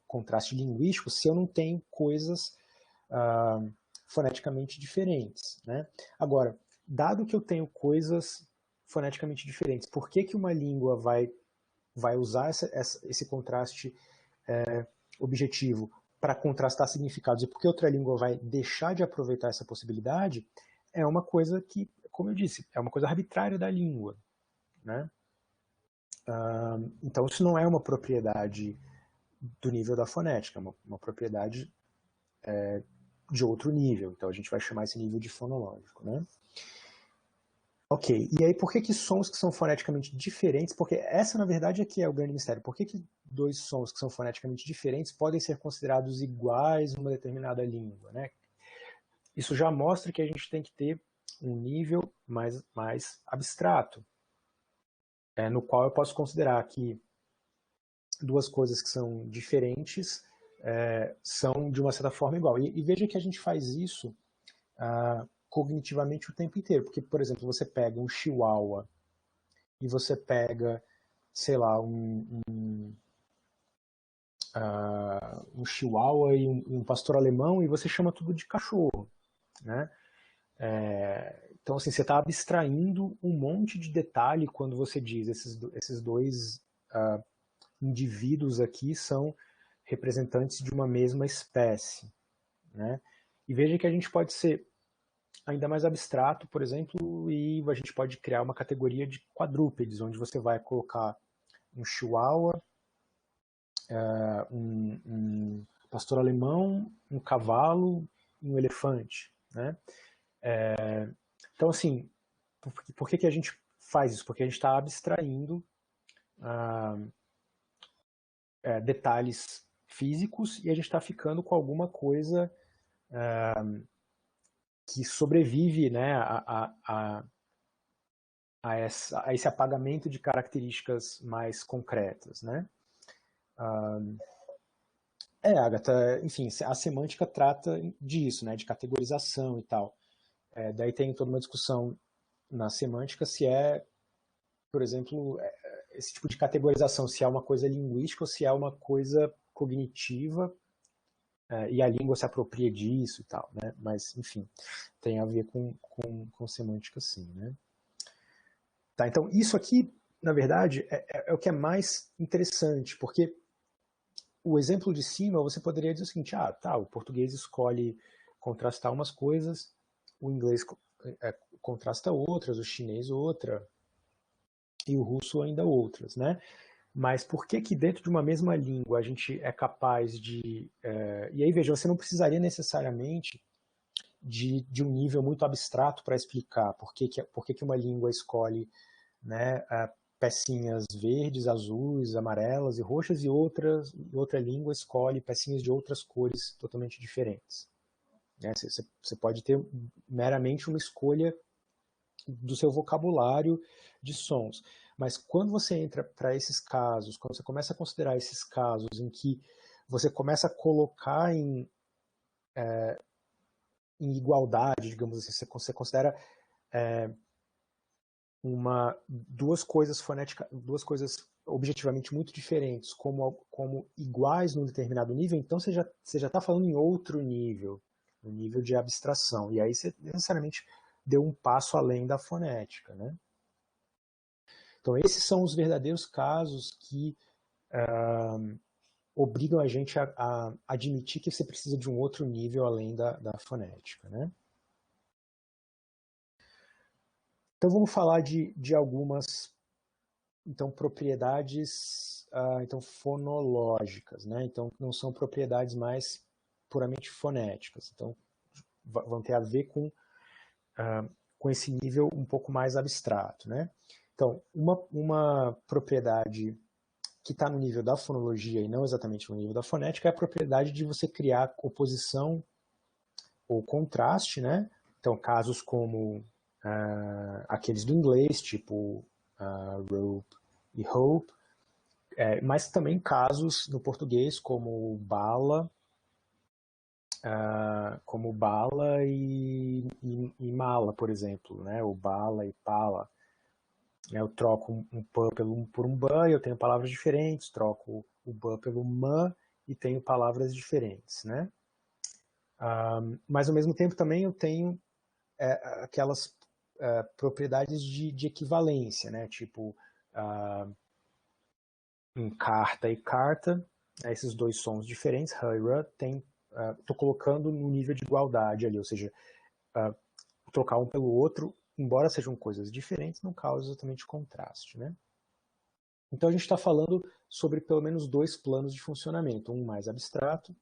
Speaker 1: contraste linguístico, se eu não tenho coisas foneticamente diferentes. Né? Agora, dado que eu tenho coisas foneticamente diferentes, por que uma língua vai usar esse contraste objetivo para contrastar significados e por que outra língua vai deixar de aproveitar essa possibilidade? É uma coisa que, como eu disse, é uma coisa arbitrária da língua. Né? Então, isso não é uma propriedade do nível da fonética, é uma propriedade de outro nível. Então, a gente vai chamar esse nível de fonológico. Né? Ok, e aí por que sons que são foneticamente diferentes, porque essa na verdade aqui é o grande mistério, por que dois sons que são foneticamente diferentes podem ser considerados iguais numa determinada língua, né? Isso já mostra que a gente tem que ter um nível mais abstrato, no qual eu posso considerar que duas coisas que são diferentes são de uma certa forma igual. E veja que a gente faz isso cognitivamente o tempo inteiro, porque, por exemplo, você pega um chihuahua e você pega, sei lá, um chihuahua e um pastor alemão e você chama tudo de cachorro, né? Então, assim, você está abstraindo um monte de detalhe quando você diz esses dois indivíduos aqui são representantes de uma mesma espécie, né? E veja que a gente pode ser ainda mais abstrato, por exemplo, e a gente pode criar uma categoria de quadrúpedes, onde você vai colocar um chihuahua, um pastor alemão, um cavalo e um elefante. Né? Então, assim, por que a gente faz isso? Porque a gente está abstraindo detalhes físicos e a gente está ficando com alguma coisa que sobrevive, né, a esse apagamento de características mais concretas. Né? Agatha, enfim, a semântica trata disso, né, de categorização e tal. Daí tem toda uma discussão na semântica se é, por exemplo, esse tipo de categorização, se é uma coisa linguística ou se é uma coisa cognitiva, e a língua se apropria disso e tal, né? Mas, enfim, tem a ver com semântica sim, né? Tá, então isso aqui, na verdade, é o que é mais interessante, porque o exemplo de cima, você poderia dizer o seguinte, o português escolhe contrastar umas coisas, o inglês contrasta outras, o chinês outra, e o russo ainda outras, né? Mas por que que dentro de uma mesma língua a gente é capaz de... E aí, veja, você não precisaria necessariamente de um nível muito abstrato para explicar por que uma língua escolhe, né, pecinhas verdes, azuis, amarelas e roxas, e outra língua escolhe pecinhas de outras cores totalmente diferentes. Você pode ter meramente uma escolha do seu vocabulário de sons. Mas quando você entra para esses casos, quando você começa a considerar esses casos em que você começa a colocar em igualdade, digamos assim, você considera duas coisas objetivamente muito diferentes como iguais num determinado nível, então você já está falando em outro nível, no nível de abstração. E aí você necessariamente deu um passo além da fonética, né? Então esses são os verdadeiros casos que obrigam a gente a admitir que você precisa de um outro nível além da fonética, né? Então vamos falar de algumas propriedades fonológicas, né? Então não são propriedades mais puramente fonéticas. Então vão ter a ver com esse nível um pouco mais abstrato, né? Então uma propriedade que está no nível da fonologia e não exatamente no nível da fonética é a propriedade de você criar oposição ou contraste, né? Então casos como aqueles do inglês, tipo rope e hope, mas também casos no português como bala e mala, por exemplo, né? O bala e pala. Eu troco um pan por um ban e eu tenho palavras diferentes, troco o ban pelo man e tenho palavras diferentes, né? Mas ao mesmo tempo também eu tenho aquelas propriedades de equivalência, né? Tipo em carta e carta, esses dois sons diferentes, ha e ra, estou colocando no nível de igualdade ali, ou seja, trocar um pelo outro, embora sejam coisas diferentes, não causa exatamente contraste, né? Então a gente está falando sobre pelo menos dois planos de funcionamento, um mais abstrato,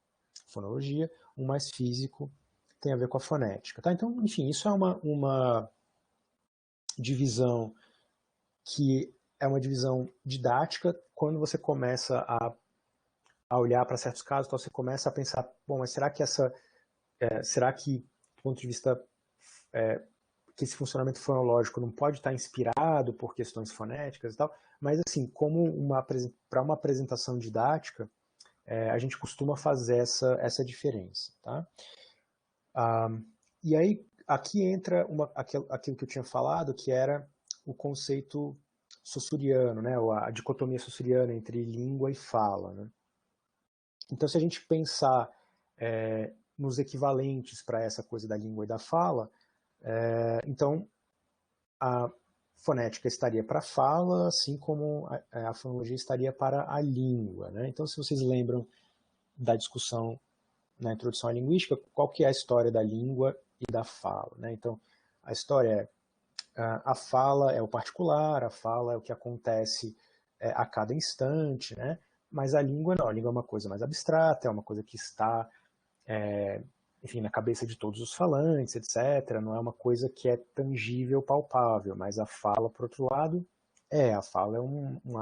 Speaker 1: fonologia, um mais físico, tem a ver com a fonética. Tá? Então, enfim, isso é uma divisão que é uma divisão didática. Quando você começa a olhar para certos casos, então você começa a pensar, bom, mas será que do ponto de vista que esse funcionamento fonológico não pode estar inspirado por questões fonéticas e tal, mas assim, para uma apresentação didática, a gente costuma fazer essa diferença, tá? E aí, aqui entra aquilo que eu tinha falado, que era o conceito saussuriano, né? A dicotomia saussuriana entre língua e fala, né? Então, se a gente pensar nos equivalentes para essa coisa da língua e da fala, então a fonética estaria para a fala, assim como a fonologia estaria para a língua, né? Então, se vocês lembram da discussão na introdução à linguística, qual que é a história da língua e da fala, né? Então, a história a fala é o particular, a fala é o que acontece a cada instante, né? Mas a língua não, a língua é uma coisa mais abstrata, é uma coisa que está, enfim, na cabeça de todos os falantes, etc. Não é uma coisa que é tangível, palpável, mas a fala, por outro lado, a fala é um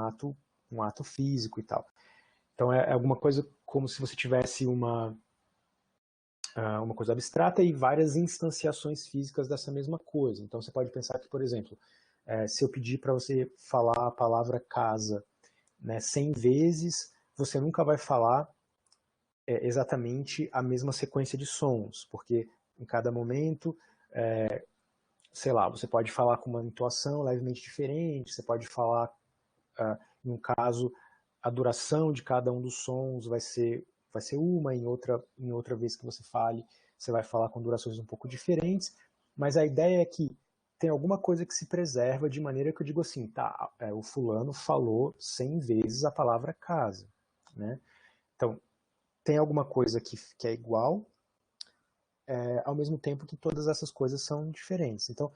Speaker 1: ato físico e tal. Então é alguma coisa como se você tivesse uma coisa abstrata e várias instanciações físicas dessa mesma coisa. Então você pode pensar que, por exemplo, se eu pedir para você falar a palavra casa, né, 100 vezes, você nunca vai falar exatamente a mesma sequência de sons, porque em cada momento sei lá, você pode falar com uma entoação levemente diferente, você pode falar, em um caso, a duração de cada um dos sons vai ser uma, em outra vez que você fale, você vai falar com durações um pouco diferentes, mas a ideia é que tem alguma coisa que se preserva de maneira que eu digo assim, tá, o fulano falou 100 vezes a palavra casa, né? Então, tem alguma coisa que é igual, ao mesmo tempo que todas essas coisas são diferentes. Então,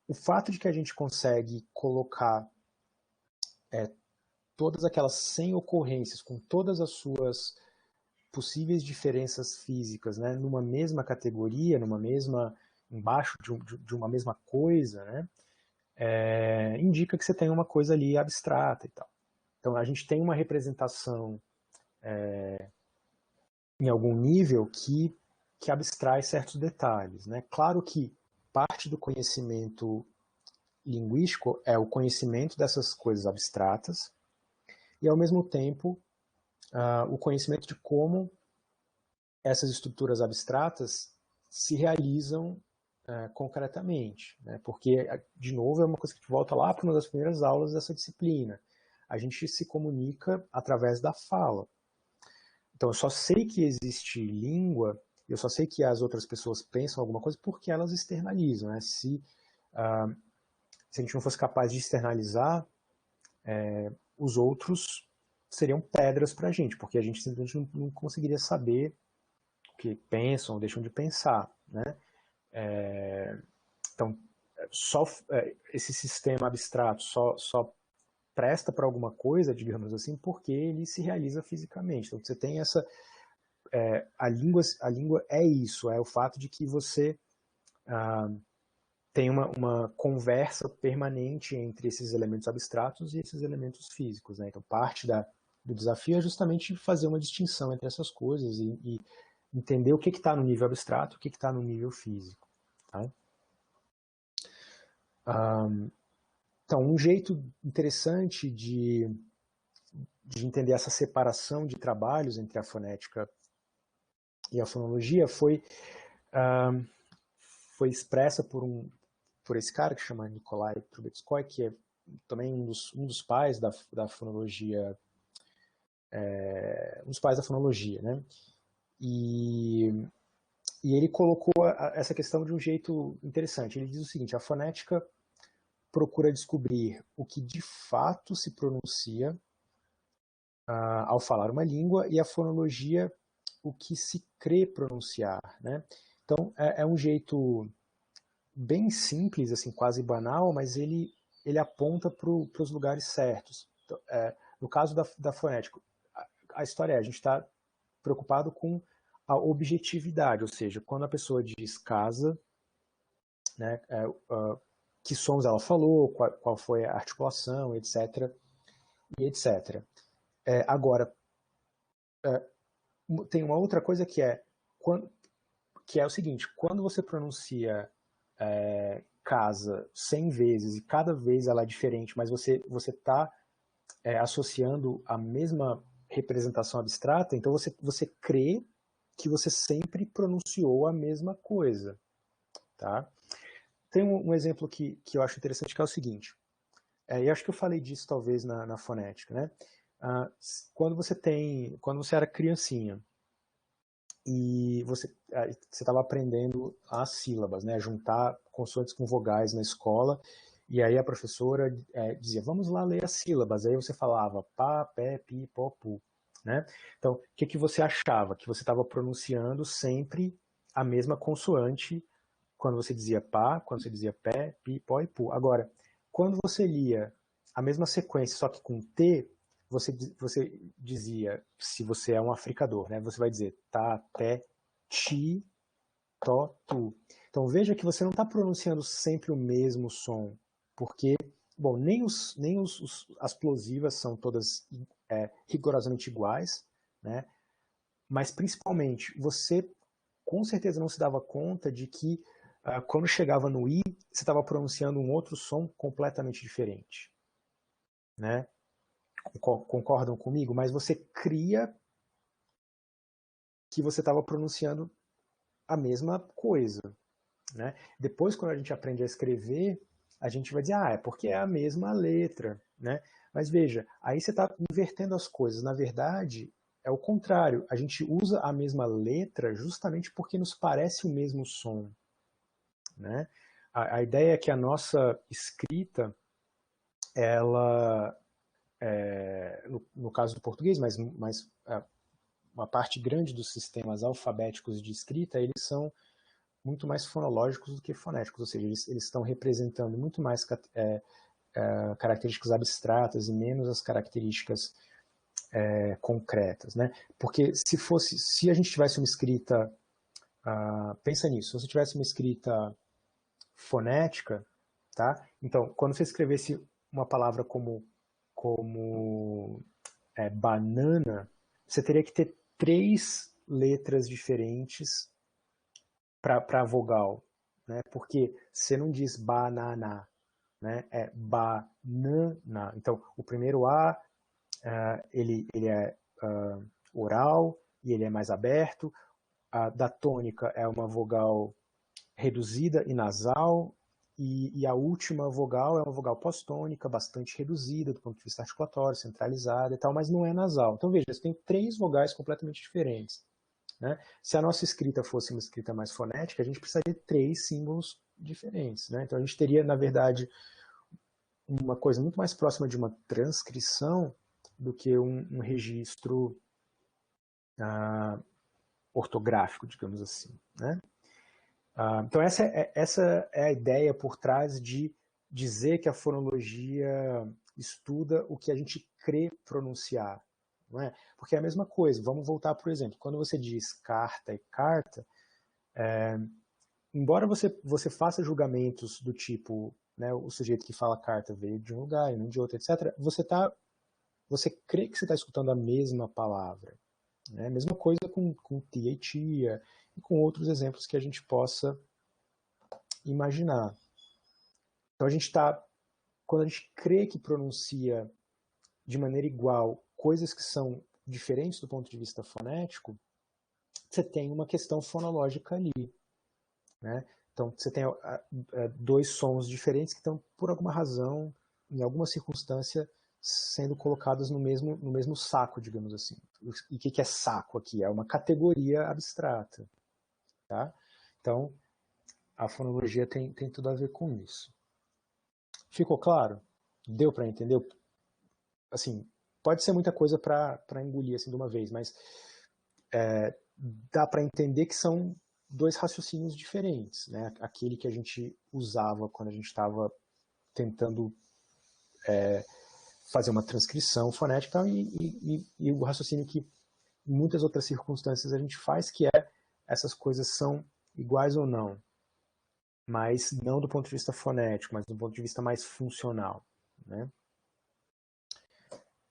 Speaker 1: o fato de que a gente consegue colocar todas aquelas 100 ocorrências com todas as suas possíveis diferenças físicas, né, numa mesma categoria, embaixo de uma mesma coisa, né, indica que você tem uma coisa ali abstrata e tal. Então a gente tem uma representação em algum nível que abstrai certos detalhes, né. Claro que parte do conhecimento linguístico é o conhecimento dessas coisas abstratas e, ao mesmo tempo, o conhecimento de como essas estruturas abstratas se realizam concretamente, né? Porque, de novo, é uma coisa que volta lá para uma das primeiras aulas dessa disciplina. A gente se comunica através da fala. Então, eu só sei que existe língua, eu só sei que as outras pessoas pensam alguma coisa porque elas externalizam, né? Se a gente não fosse capaz de externalizar, os outros seriam pedras para a gente, porque a gente simplesmente não conseguiria saber o que pensam ou deixam de pensar, né? Então, esse sistema abstrato só presta para alguma coisa, digamos assim, porque ele se realiza fisicamente. Então, você tem essa... a língua é isso, é o fato de que você tem uma conversa permanente entre esses elementos abstratos e esses elementos físicos, né? Então, parte do desafio é justamente fazer uma distinção entre essas coisas e entender o que está no nível abstrato e o que está no nível físico. Tá? Então, um jeito interessante de entender essa separação de trabalhos entre a fonética e a fonologia foi expressa por esse cara que chama Nikolai Trubetskoy, que é também um dos pais da fonologia, né? E ele colocou essa questão de um jeito interessante. Ele diz o seguinte: a fonética procura descobrir o que de fato se pronuncia ao falar uma língua, e a fonologia o que se crê pronunciar, né? Então é um jeito bem simples, assim, quase banal, mas ele aponta para os lugares certos. Então, no caso da fonética, a história a gente está preocupado com a objetividade, ou seja, quando a pessoa diz casa, né, que sons ela falou, qual foi a articulação, etc. E etc. Agora, tem uma outra coisa que é o seguinte: quando você pronuncia casa 100 vezes e cada vez ela é diferente, mas você está associando a mesma representação abstrata, então você crê que você sempre pronunciou a mesma coisa. Tá? Tem um exemplo que eu acho interessante, que é o seguinte, e acho que eu falei disso talvez na fonética, né? Quando você era criancinha e você estava aprendendo as sílabas, né? Juntar consoantes com vogais na escola, e aí a professora dizia, vamos lá ler as sílabas. Aí você falava pá, pé, pi, pó, pu. Né? Então, o que você achava? Que você estava pronunciando sempre a mesma consoante quando você dizia pá, quando você dizia pé, pi, pó e pu. Agora, quando você lia a mesma sequência, só que com T, você dizia, se você é um africador, né, você vai dizer tá, té, ti, tó, tu. Então veja que você não está pronunciando sempre o mesmo som, porque, bom, nem as plosivas são todas rigorosamente iguais, né, mas principalmente você com certeza não se dava conta de que quando chegava no I, você estava pronunciando um outro som completamente diferente. Né? Concordam comigo? Mas você cria que você estava pronunciando a mesma coisa. né? Depois, quando a gente aprende a escrever, a gente vai dizer, é porque é a mesma letra, né? Mas veja, aí você está invertendo as coisas. Na verdade, é o contrário. A gente usa a mesma letra justamente porque nos parece o mesmo som, né? A ideia é que a nossa escrita, ela, no caso do português, mas uma parte grande dos sistemas alfabéticos de escrita, eles são muito mais fonológicos do que fonéticos, ou seja, eles estão representando muito mais características abstratas e menos as características concretas, né? Porque se a gente tivesse uma escrita, pensa nisso, se você tivesse uma escrita fonética, tá? Então, quando você escrevesse uma palavra como banana, você teria que ter 3 letras diferentes para a vogal, né? Porque você não diz banana, né? É banana. Então, o primeiro A, ele é oral e ele é mais aberto. A da tônica é uma vogal reduzida e nasal, e a última vogal é uma vogal pós-tônica, bastante reduzida do ponto de vista articulatório, centralizada e tal, mas não é nasal. Então veja, você tem 3 vogais completamente diferentes. Né? Se a nossa escrita fosse uma escrita mais fonética, a gente precisaria de 3 símbolos diferentes. Né? Então a gente teria, na verdade, uma coisa muito mais próxima de uma transcrição do que um registro ortográfico, digamos assim. Né? Então essa é a ideia por trás de dizer que a fonologia estuda o que a gente crê pronunciar. Não é? Porque é a mesma coisa. Vamos voltar, por exemplo, quando você diz carta e carta, embora você faça julgamentos do tipo, né, o sujeito que fala carta veio de um lugar e não de outro, etc., você crê que você está escutando a mesma palavra. Né? Mesma coisa com tia e tia, e com outros exemplos que a gente possa imaginar. Então quando a gente crê que pronuncia de maneira igual coisas que são diferentes do ponto de vista fonético, você tem uma questão fonológica ali. Né? Então você tem 2 sons diferentes que estão, por alguma razão, em alguma circunstância, sendo colocados no mesmo saco, digamos assim. E o que é saco aqui? É uma categoria abstrata. Tá? Então, a fonologia tem tudo a ver com isso. Ficou claro? Deu para entender? Assim, pode ser muita coisa para engolir assim de uma vez, mas dá para entender que são 2 raciocínios diferentes, né? Aquele que a gente usava quando a gente estava tentando fazer uma transcrição fonética e o raciocínio que em muitas outras circunstâncias a gente faz, que é essas coisas são iguais ou não, mas não do ponto de vista fonético, mas do ponto de vista mais funcional, né?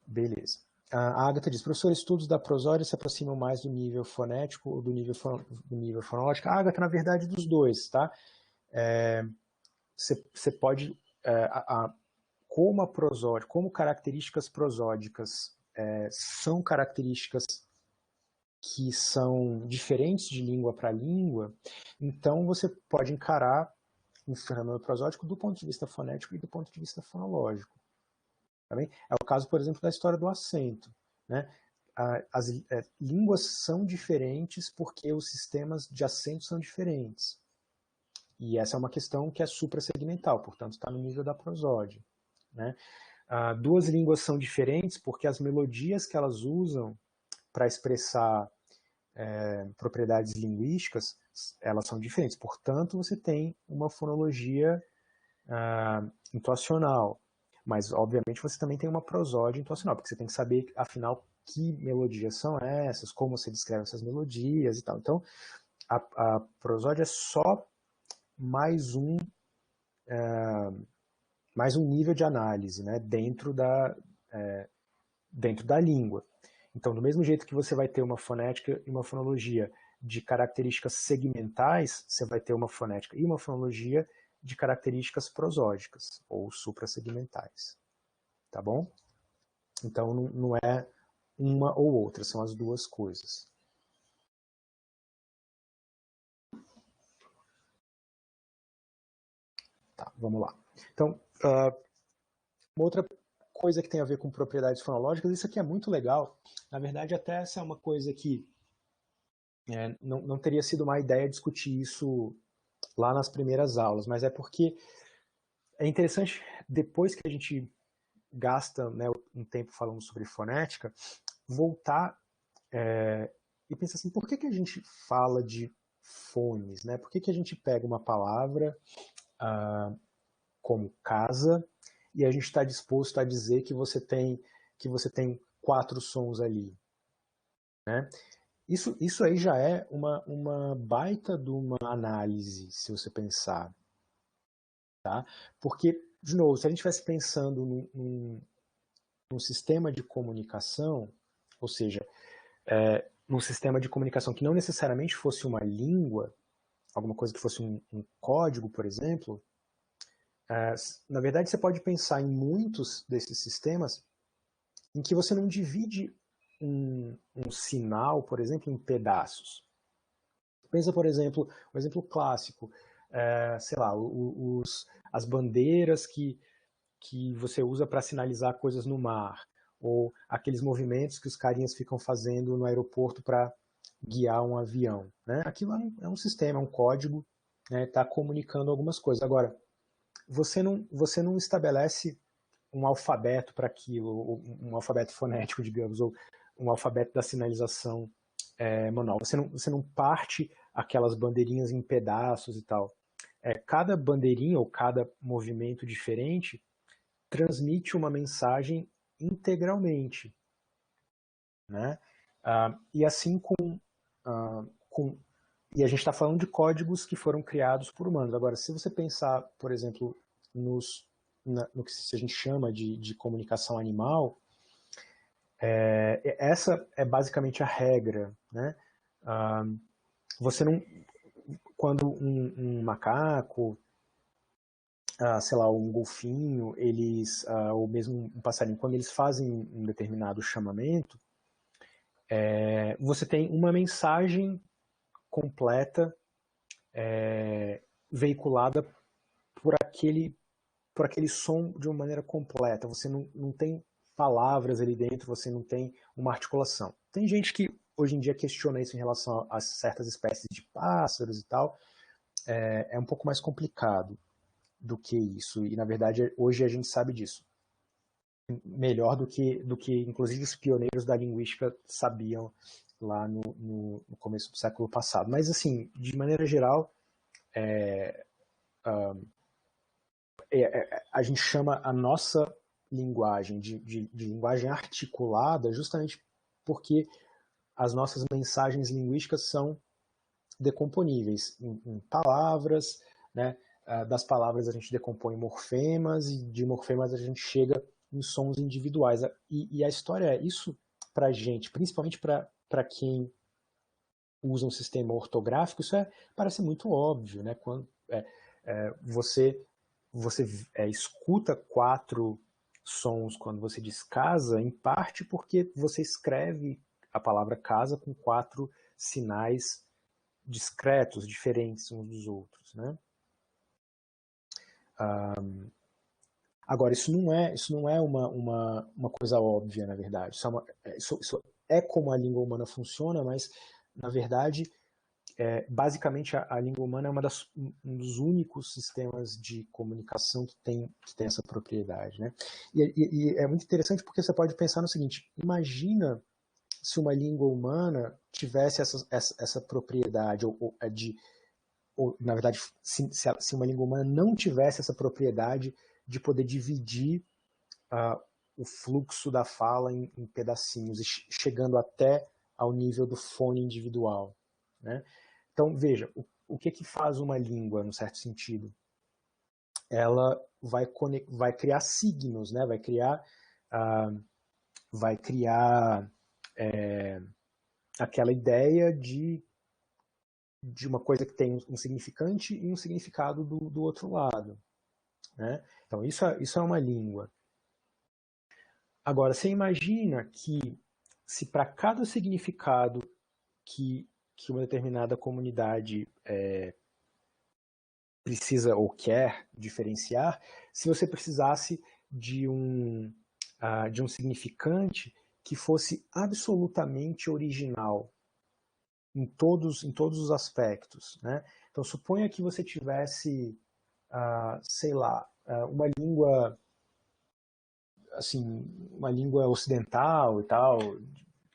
Speaker 1: Beleza. A Agatha diz, professor, estudos da prosódia se aproximam mais do nível fonético ou do nível fonológico? A Agatha, na verdade, dos dois, tá? Você pode, como a prosódia, como características prosódicas são características que são diferentes de língua para língua, então você pode encarar um fenômeno prosódico do ponto de vista fonético e do ponto de vista fonológico. Tá bem? É o caso, por exemplo, da história do acento. Né? As línguas são diferentes porque os sistemas de acento são diferentes. E essa é uma questão que é suprassegmental, portanto está no nível da prosódia. Né? 2 línguas são diferentes porque as melodias que elas usam para expressar propriedades linguísticas, elas são diferentes. Portanto, você tem uma fonologia intoacional. Mas, obviamente, você também tem uma prosódia intoacional, porque você tem que saber, afinal, que melodias são essas, como você descreve essas melodias e tal. Então, a prosódia é só mais um nível de análise, né, dentro da língua. Então, do mesmo jeito que você vai ter uma fonética e uma fonologia de características segmentais, você vai ter uma fonética e uma fonologia de características prosódicas ou suprassegmentais. Tá bom? Então, não é uma ou outra, são as 2 coisas. Tá, vamos lá. Então, uma outra coisa que tem a ver com propriedades fonológicas, isso aqui é muito legal. Na verdade, até essa é uma coisa que não teria sido uma ideia discutir isso lá nas primeiras aulas, mas é porque é interessante, depois que a gente gasta, né, um tempo falando sobre fonética, voltar e pensar assim, por que a gente fala de fones? Né? Por que a gente pega uma palavra como casa e a gente está disposto a dizer que você tem 4 sons ali? Né? Isso aí já é uma baita de uma análise, se você pensar. Tá? Porque, de novo, se a gente estivesse pensando num sistema de comunicação, ou seja, num sistema de comunicação que não necessariamente fosse uma língua, alguma coisa que fosse um código, por exemplo, na verdade você pode pensar em muitos desses sistemas em que você não divide um sinal, por exemplo, em pedaços. Pensa, por exemplo, um exemplo clássico, sei lá, as bandeiras que você usa para sinalizar coisas no mar, ou aqueles movimentos que os carinhas ficam fazendo no aeroporto para guiar um avião. Né? Aquilo é um sistema, é um código, está comunicando algumas coisas. Agora, você não estabelece um alfabeto para aquilo, um alfabeto fonético, digamos, ou um alfabeto da sinalização manual. Você não parte aquelas bandeirinhas em pedaços e tal. Cada bandeirinha ou cada movimento diferente transmite uma mensagem integralmente. Né? E assim e a gente está falando de códigos que foram criados por humanos. Agora, se você pensar, por exemplo, no que a gente chama de comunicação animal, essa é basicamente a regra. Né? Você não, quando um macaco, sei lá, um golfinho, ou mesmo um passarinho, quando eles fazem um determinado chamamento, você tem uma mensagem completa veiculada por aquele som de uma maneira completa. Você não tem palavras ali dentro, você não tem uma articulação. Tem gente que hoje em dia questiona isso em relação a certas espécies de pássaros e tal. É um pouco mais complicado do que isso, e na verdade hoje a gente sabe disso melhor do que inclusive os pioneiros da linguística sabiam lá no começo do século passado. Mas assim, de maneira geral, a gente chama a nossa linguagem de linguagem articulada justamente porque as nossas mensagens linguísticas são decomponíveis em palavras, né? Das palavras a gente decompõe morfemas, e de morfemas a gente chega em sons individuais. E a história é isso para gente, principalmente para quem usa um sistema ortográfico, isso parece muito óbvio. Né? Quando você escuta 4 sons quando você diz casa, em parte porque você escreve a palavra casa com 4 sinais discretos, diferentes uns dos outros. Né? Agora, isso não é uma coisa óbvia, na verdade. Isso é como a língua humana funciona, mas, na verdade, basicamente a língua humana é um dos únicos sistemas de comunicação que tem essa propriedade. Né? E é muito interessante porque você pode pensar no seguinte, imagina se uma língua humana tivesse essa propriedade, ou na verdade, se uma língua humana não tivesse essa propriedade de poder dividir o fluxo da fala em pedacinhos, chegando até ao nível do fone individual. Né? Então, veja, o que faz uma língua, no certo sentido? Ela vai criar signos, né? Vai criar aquela ideia de uma coisa que tem um significante e um significado do outro lado. Né? Então, isso é uma língua. Agora, você imagina que se para cada significado que uma determinada comunidade precisa ou quer diferenciar, se você precisasse de um significante que fosse absolutamente original em todos os aspectos, né? Então suponha que você tivesse, sei lá, uma língua assim, uma língua ocidental e tal,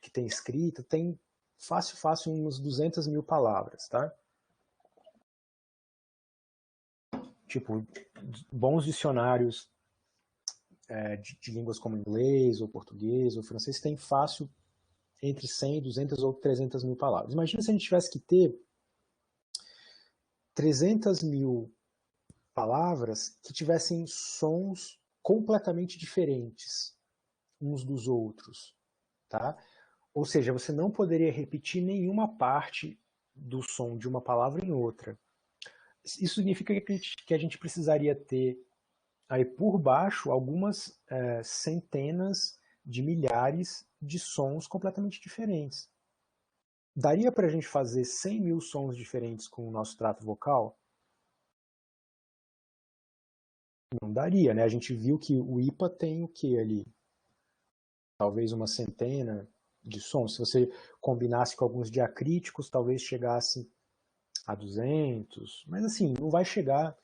Speaker 1: que tem escrita, tem fácil umas 200 mil palavras, tá? Tipo, bons dicionários de línguas como inglês, ou português, ou francês, tem fácil entre 100, 200 ou 300 mil palavras. Imagina se a gente tivesse que ter 300 mil palavras que tivessem sons completamente diferentes uns dos outros, tá? Ou seja, você não poderia repetir nenhuma parte do som de uma palavra em outra. Isso significa que a gente precisaria ter aí por baixo algumas centenas de milhares de sons completamente diferentes. Daria para a gente fazer 100 mil sons diferentes com o nosso trato vocal? Não daria, né? A gente viu que o IPA tem o que ali? Talvez uma centena de sons. Se você combinasse com alguns diacríticos, talvez chegasse a 200, mas assim, não vai chegar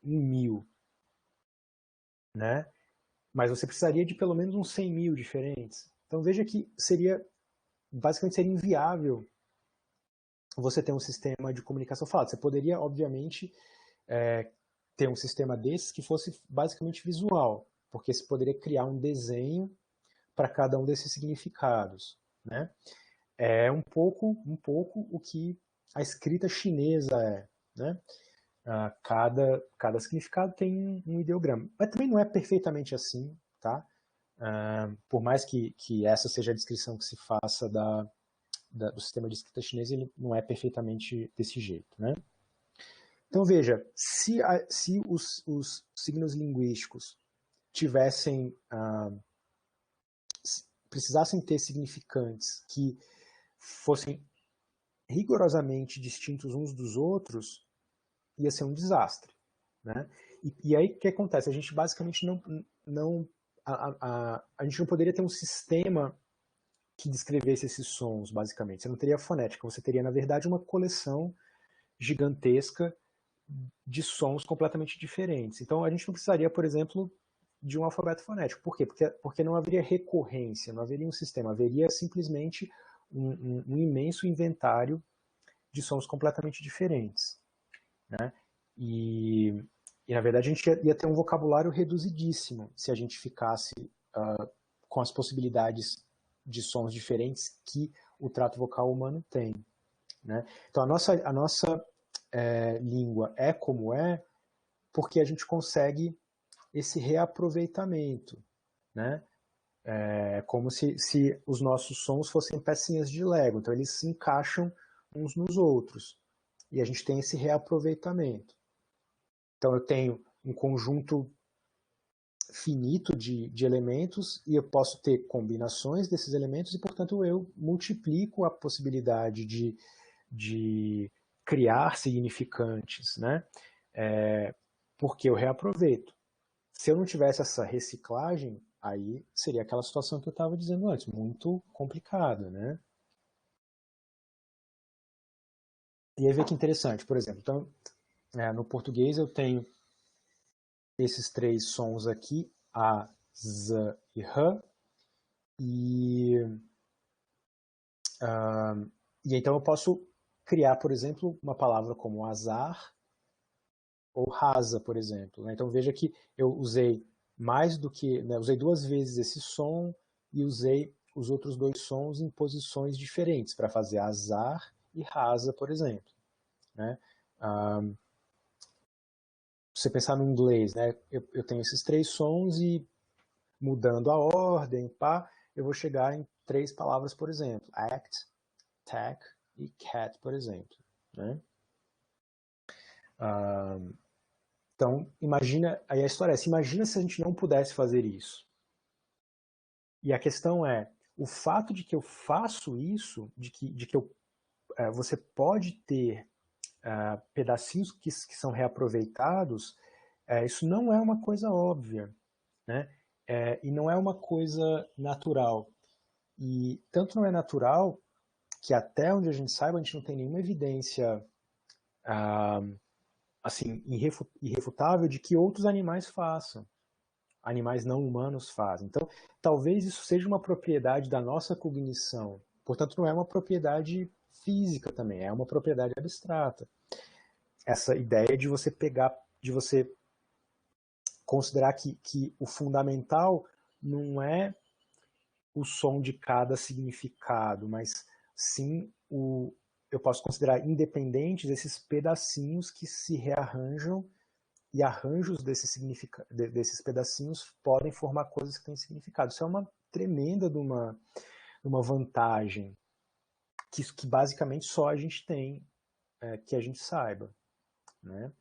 Speaker 1: em 1000, né? Mas você precisaria de pelo menos uns 100 mil diferentes. Então veja que basicamente seria inviável você ter um sistema de comunicação falada. Você poderia, obviamente, ter um sistema desses que fosse basicamente visual, porque você poderia criar um desenho para cada um desses significados, né? É um pouco o que a escrita chinesa é, né? Cada significado tem um ideograma. Mas também não é perfeitamente assim, tá? Por mais que essa seja a descrição que se faça do sistema de escrita chinês, ele não é perfeitamente desse jeito, né? Então veja, se os signos linguísticos tivessem, precisassem ter significantes que fossem rigorosamente distintos uns dos outros, ia ser um desastre, né? E aí o que acontece? A gente basicamente não a gente não poderia ter um sistema que descrevesse esses sons, basicamente. Você não teria fonética, você teria, na verdade, uma coleção gigantesca de sons completamente diferentes. Então a gente não precisaria, por exemplo, de um alfabeto fonético. Por quê? Porque não haveria recorrência, não haveria um sistema, haveria simplesmente um imenso inventário de sons completamente diferentes, né? E na verdade a gente ia ter um vocabulário reduzidíssimo se a gente ficasse com as possibilidades de sons diferentes que o trato vocal humano tem, né? Então a nossa língua é como é porque a gente consegue esse reaproveitamento, né? É como se os nossos sons fossem pecinhas de Lego, então eles se encaixam uns nos outros e a gente tem esse reaproveitamento. Então eu tenho um conjunto finito de elementos e eu posso ter combinações desses elementos e, portanto, eu multiplico a possibilidade de criar significantes, né? Porque eu reaproveito. Se eu não tivesse essa reciclagem, aí seria aquela situação que eu estava dizendo antes, muito complicada, né? E aí vê que interessante, por exemplo, então, no português eu tenho esses três sons aqui, A, Z e R, e, e então eu posso criar, por exemplo, uma palavra como azar ou rasa, por exemplo, né? Então veja que eu usei mais do que, né, usei duas vezes esse som e usei os outros dois sons em posições diferentes para fazer azar e rasa, por exemplo, né? Se você pensar no inglês, né, eu tenho esses três sons e mudando a ordem, pá, eu vou chegar em três palavras, por exemplo, act, tack e cat, por exemplo, né? Então, imagina, aí a história é essa, imagina se a gente não pudesse fazer isso. E a questão é, o fato de que eu faço isso, de que você pode ter pedacinhos que são reaproveitados, isso não é uma coisa óbvia, né? E não é uma coisa natural. E tanto não é natural que até onde a gente saiba, a gente não tem nenhuma evidência assim, irrefutável de que outros animais façam. Animais não humanos fazem. Então, talvez isso seja uma propriedade da nossa cognição. Portanto, não é uma propriedade física também, é uma propriedade abstrata. Essa ideia de você pegar, de você considerar que o fundamental não é o som de cada significado, mas sim eu posso considerar independentes esses pedacinhos que se rearranjam e arranjos desses pedacinhos podem formar coisas que têm significado. Isso é uma tremenda de uma vantagem que basicamente só a gente tem, que a gente saiba. Né?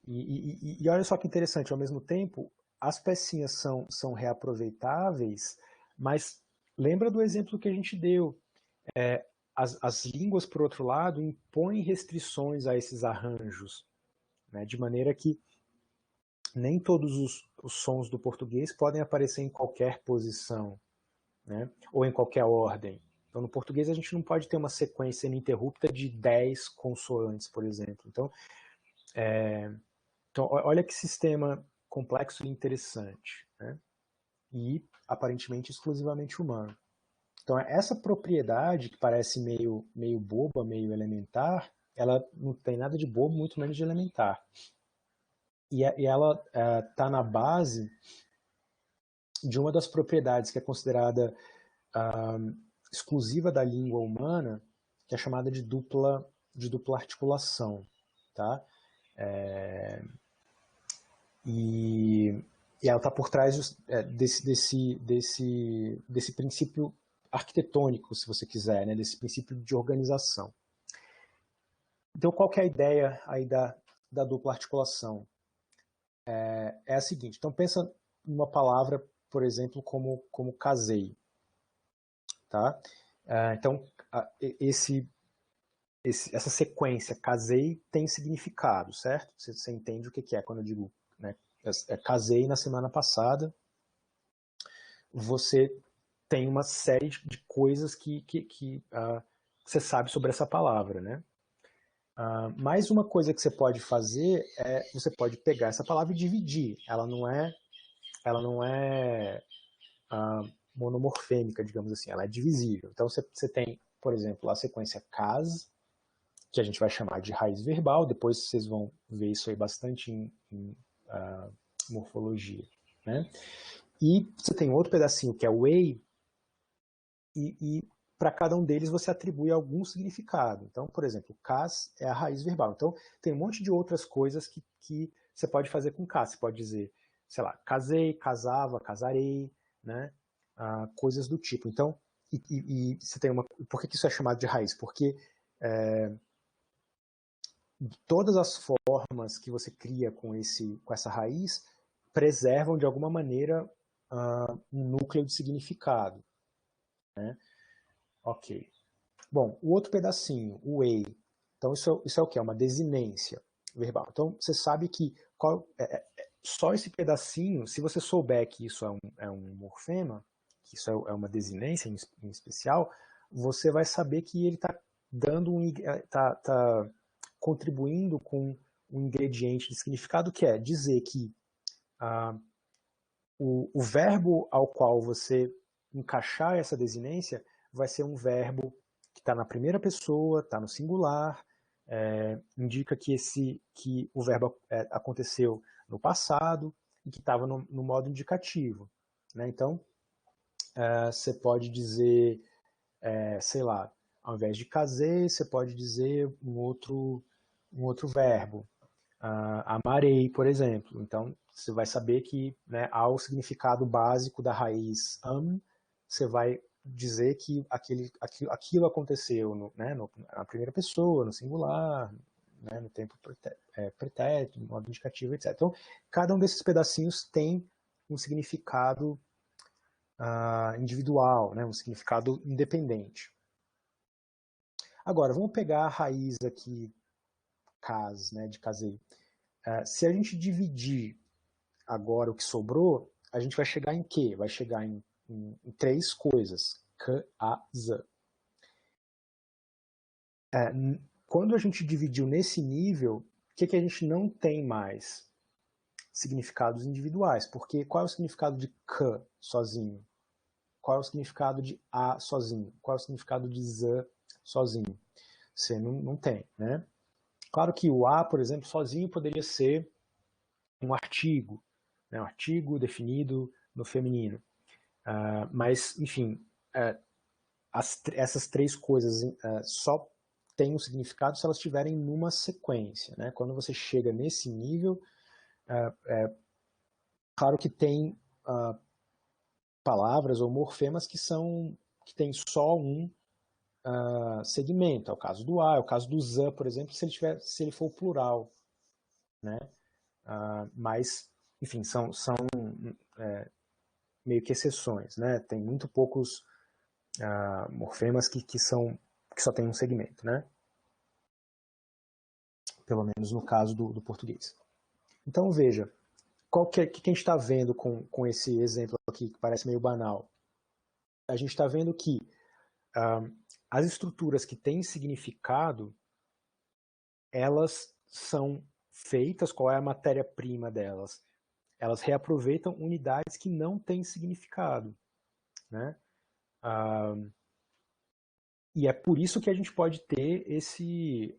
Speaker 1: E olha só que interessante, ao mesmo tempo, as pecinhas são reaproveitáveis, mas lembra do exemplo que a gente deu. As línguas, por outro lado, impõem restrições a esses arranjos, né? De maneira que nem todos os sons do português podem aparecer em qualquer posição, né? Ou em qualquer ordem. Então, no português, a gente não pode ter uma sequência ininterrupta de 10 consoantes, por exemplo. Então, olha que sistema complexo e interessante, né? E aparentemente exclusivamente humano. Então, essa propriedade que parece meio boba, meio elementar, ela não tem nada de bobo, muito menos de elementar. E ela está na base de uma das propriedades que é considerada exclusiva da língua humana, que é chamada de dupla articulação. Tá? E ela está por trás desse princípio arquitetônico, se você quiser, né? Desse princípio de organização. Então, qual que é a ideia aí da dupla articulação? É a seguinte, então pensa numa palavra, por exemplo, como casei. Tá? Então, essa sequência, casei, tem significado, certo? Você entende o que é quando eu digo, né, casei na semana passada, você tem uma série de coisas que você sabe sobre essa palavra, né? Mais uma coisa que você pode fazer é você pode pegar essa palavra e dividir. Ela não é monomorfêmica, digamos assim, ela é divisível. Então você tem, por exemplo, a sequência cas, que a gente vai chamar de raiz verbal, depois vocês vão ver isso aí bastante em morfologia. Né? E você tem outro pedacinho que é o ei, e para cada um deles você atribui algum significado. Então, por exemplo, cas é a raiz verbal. Então, tem um monte de outras coisas que você pode fazer com cas. Você pode dizer, sei lá, casei, casava, casarei, né? Coisas do tipo. Então, e você tem uma. Por que isso é chamado de raiz? Porque todas as formas que você cria com essa raiz preservam de alguma maneira um núcleo de significado. Né? Ok. Bom, o outro pedacinho, o ei. Então isso é o que? É uma desinência verbal. Então você sabe que só esse pedacinho, se você souber que isso é um morfema, que isso é uma desinência em especial, você vai saber que ele está dando tá contribuindo com um ingrediente de significado que é dizer que o verbo ao qual você encaixar essa desinência vai ser um verbo que está na primeira pessoa, está no singular, indica que o verbo aconteceu no passado e que estava no modo indicativo. Né? Então, você pode dizer, sei lá, ao invés de casei, você pode dizer um outro verbo. Amarei, por exemplo. Então, você vai saber que, né, ao significado básico da raiz você vai dizer que aquilo aconteceu na primeira pessoa, no singular, né, no tempo pretérito, no modo indicativo, etc. Então, cada um desses pedacinhos tem um significado individual, né, um significado independente. Agora, vamos pegar a raiz aqui cas, né, de caseiro. Se a gente dividir agora o que sobrou, a gente vai chegar em quê? Vai chegar em três coisas. K, A, Z. Quando a gente dividiu nesse nível, o que a gente não tem mais? Significados individuais. Porque qual é o significado de K sozinho? Qual é o significado de A sozinho? Qual é o significado de Z sozinho? Você não tem, né? Claro que o A, por exemplo, sozinho poderia ser um artigo, né? Um artigo definido no feminino. Mas, enfim, essas três coisas só têm um significado se elas estiverem numa sequência, né? Quando você chega nesse nível, claro que tem palavras ou morfemas que têm só um segmento. É o caso do A, é o caso do Z, por exemplo, se ele for plural, né? Mas, enfim, são meio que exceções, né? Tem muito poucos morfemas que só tem um segmento, né? Pelo menos no caso do português. Então, veja, o que a gente está vendo com esse exemplo aqui, que parece meio banal? A gente está vendo que as estruturas que têm significado, elas são feitas, qual é a matéria-prima delas? Elas reaproveitam unidades que não têm significado, né? E é por isso que a gente pode ter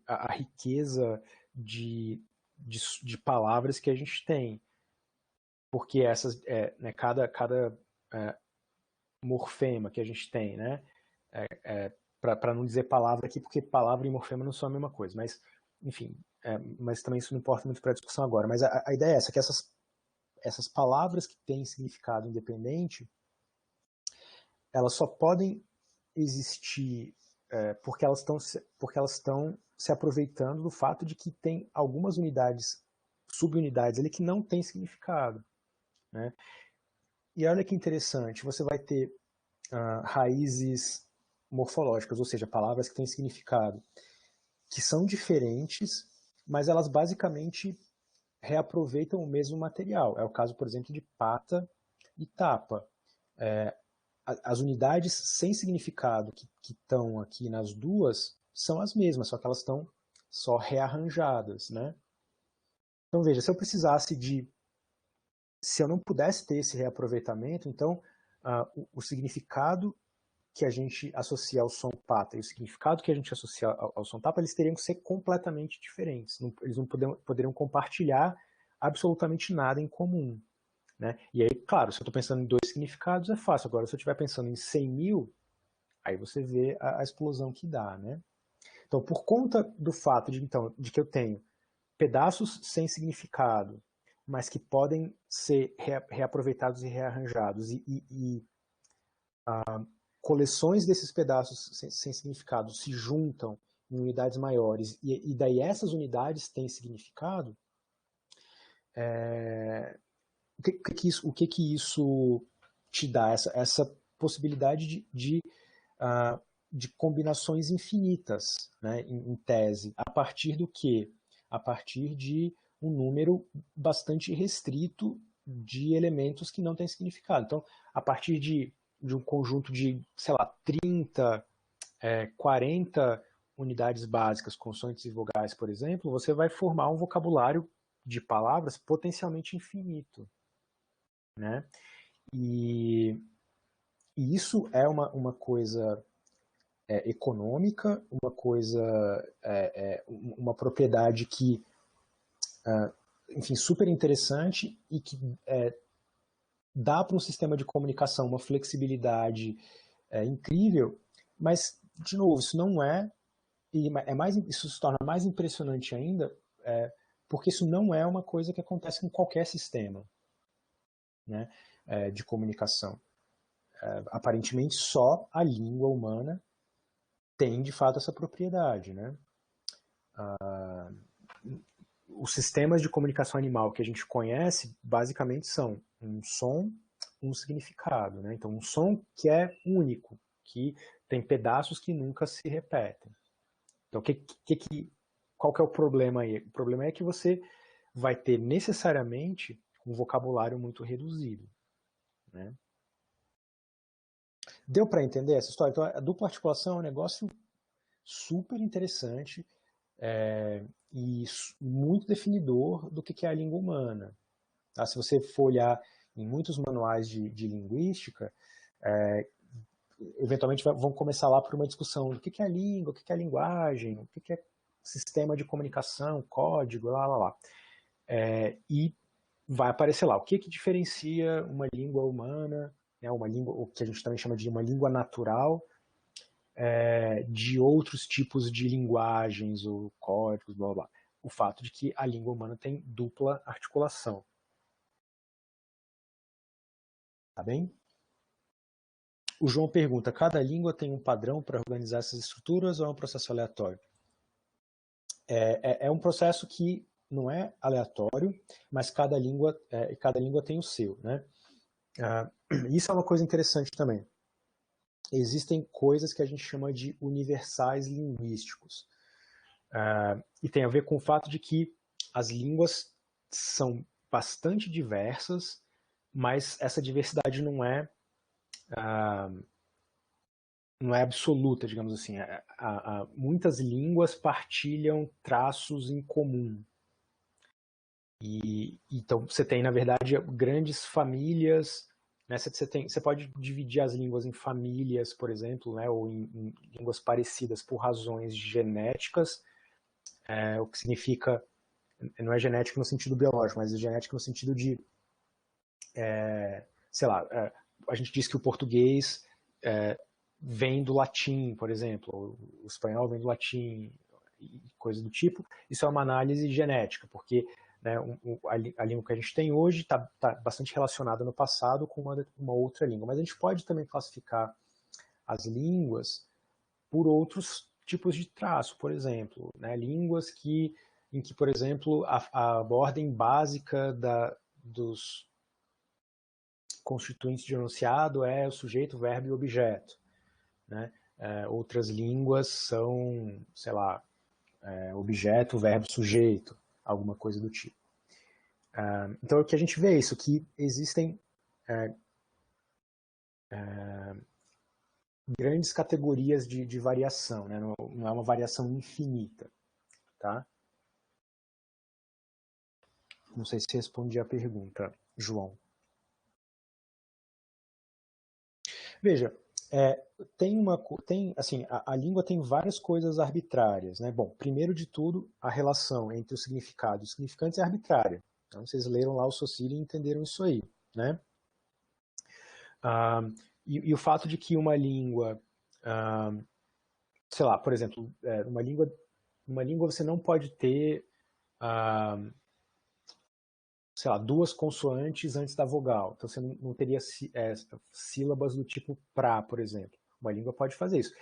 Speaker 1: a riqueza de palavras que a gente tem. Porque né, cada morfema que a gente tem, né? Para não dizer palavra aqui, porque palavra e morfema não são a mesma coisa, mas, enfim, mas também isso não importa muito para a discussão agora. Mas a ideia é essa, que essas palavras que têm significado independente, elas só podem existir porque elas estão se aproveitando do fato de que tem algumas unidades, subunidades ali que não têm significado, né? E olha que interessante, você vai ter raízes morfológicas, ou seja, palavras que têm significado, que são diferentes, mas elas basicamente reaproveitam o mesmo material. É o caso, por exemplo, de pata e tapa. As unidades sem significado que estão aqui nas duas são as mesmas, só que elas estão só rearranjadas, né? Então veja, se eu não pudesse ter esse reaproveitamento, então o significado que a gente associa ao som pata e o significado que a gente associa ao som tapa, eles teriam que ser completamente diferentes. Eles não poderiam compartilhar absolutamente nada em comum. Né? E aí, claro, se eu estou pensando em dois significados, é fácil. Agora, se eu estiver pensando em 100 mil, aí você vê a explosão que dá. Né? Então, por conta do fato de que eu tenho pedaços sem significado, mas que podem ser reaproveitados e rearranjados, e coleções desses pedaços sem significado se juntam em unidades maiores, e daí essas unidades têm significado, o que isso te dá? Essa possibilidade de combinações infinitas, né, em tese. A partir do quê? A partir de um número bastante restrito de elementos que não têm significado. Então, a partir de um conjunto de, sei lá, 30, 40 unidades básicas, consoantes e vogais, por exemplo, você vai formar um vocabulário de palavras potencialmente infinito. Né? E isso é uma coisa econômica, uma coisa, uma propriedade que, enfim, super interessante e que dá para um sistema de comunicação uma flexibilidade incrível, mas, de novo, isso não isso se torna mais impressionante ainda, porque isso não é uma coisa que acontece com qualquer sistema, né, de comunicação. Aparentemente só a língua humana tem de fato essa propriedade, né? Os sistemas de comunicação animal que a gente conhece basicamente são um som, um significado, né? Então um som que é único, que tem pedaços que nunca se repetem. Então qual que é o problema aí? O problema é que você vai ter necessariamente um vocabulário muito reduzido, né? Deu para entender essa história? Então, a dupla articulação é um negócio super interessante e muito definidor do que é a língua humana. Tá? Se você for olhar em muitos manuais de linguística, eventualmente vão começar lá por uma discussão do que é a língua, o que é a linguagem, o que é sistema de comunicação, código, lá. E vai aparecer lá o que diferencia uma língua humana, né, uma língua, o que a gente também chama de uma língua natural, de outros tipos de linguagens ou códigos, blá blá. O fato de que a língua humana tem dupla articulação. Tá bem? O João pergunta, cada língua tem um padrão para organizar essas estruturas ou é um processo aleatório? É um processo que não é aleatório, mas cada língua tem o seu, né? Isso é uma coisa interessante também. Existem coisas que a gente chama de universais linguísticos. E tem a ver com o fato de que as línguas são bastante diversas, mas essa diversidade não é absoluta, digamos assim. Muitas línguas partilham traços em comum. Então você tem, na verdade, grandes famílias. Né? Você pode dividir as línguas em famílias, por exemplo, né? Ou em línguas parecidas por razões genéticas, o que significa, não é genética no sentido biológico, mas é genética no sentido de, sei lá, a gente diz que o português vem do latim, por exemplo, o espanhol vem do latim, e coisa do tipo. Isso é uma análise genética, porque né, a língua que a gente tem hoje está bastante relacionada no passado com uma outra língua. Mas a gente pode também classificar as línguas por outros tipos de traço, por exemplo. Né, línguas em que, por exemplo, a ordem básica dos constituintes de enunciado é o sujeito, verbo e objeto. Né? Outras línguas são, sei lá, objeto, verbo, sujeito, alguma coisa do tipo. Então o que a gente vê é isso, que existem grandes categorias de variação, né? Não é uma variação infinita. Tá? Não sei se respondi a pergunta, João. Veja, assim, a língua tem várias coisas arbitrárias, né? Bom, primeiro de tudo, a relação entre o significado e os significantes é arbitrária. Então, vocês leram lá o Saussure e entenderam isso aí, né? E o fato de que uma língua, sei lá, por exemplo, uma língua você não pode ter, sei lá, duas consoantes antes da vogal. Então você não teria sílabas do tipo pra, por exemplo. Uma língua pode fazer isso.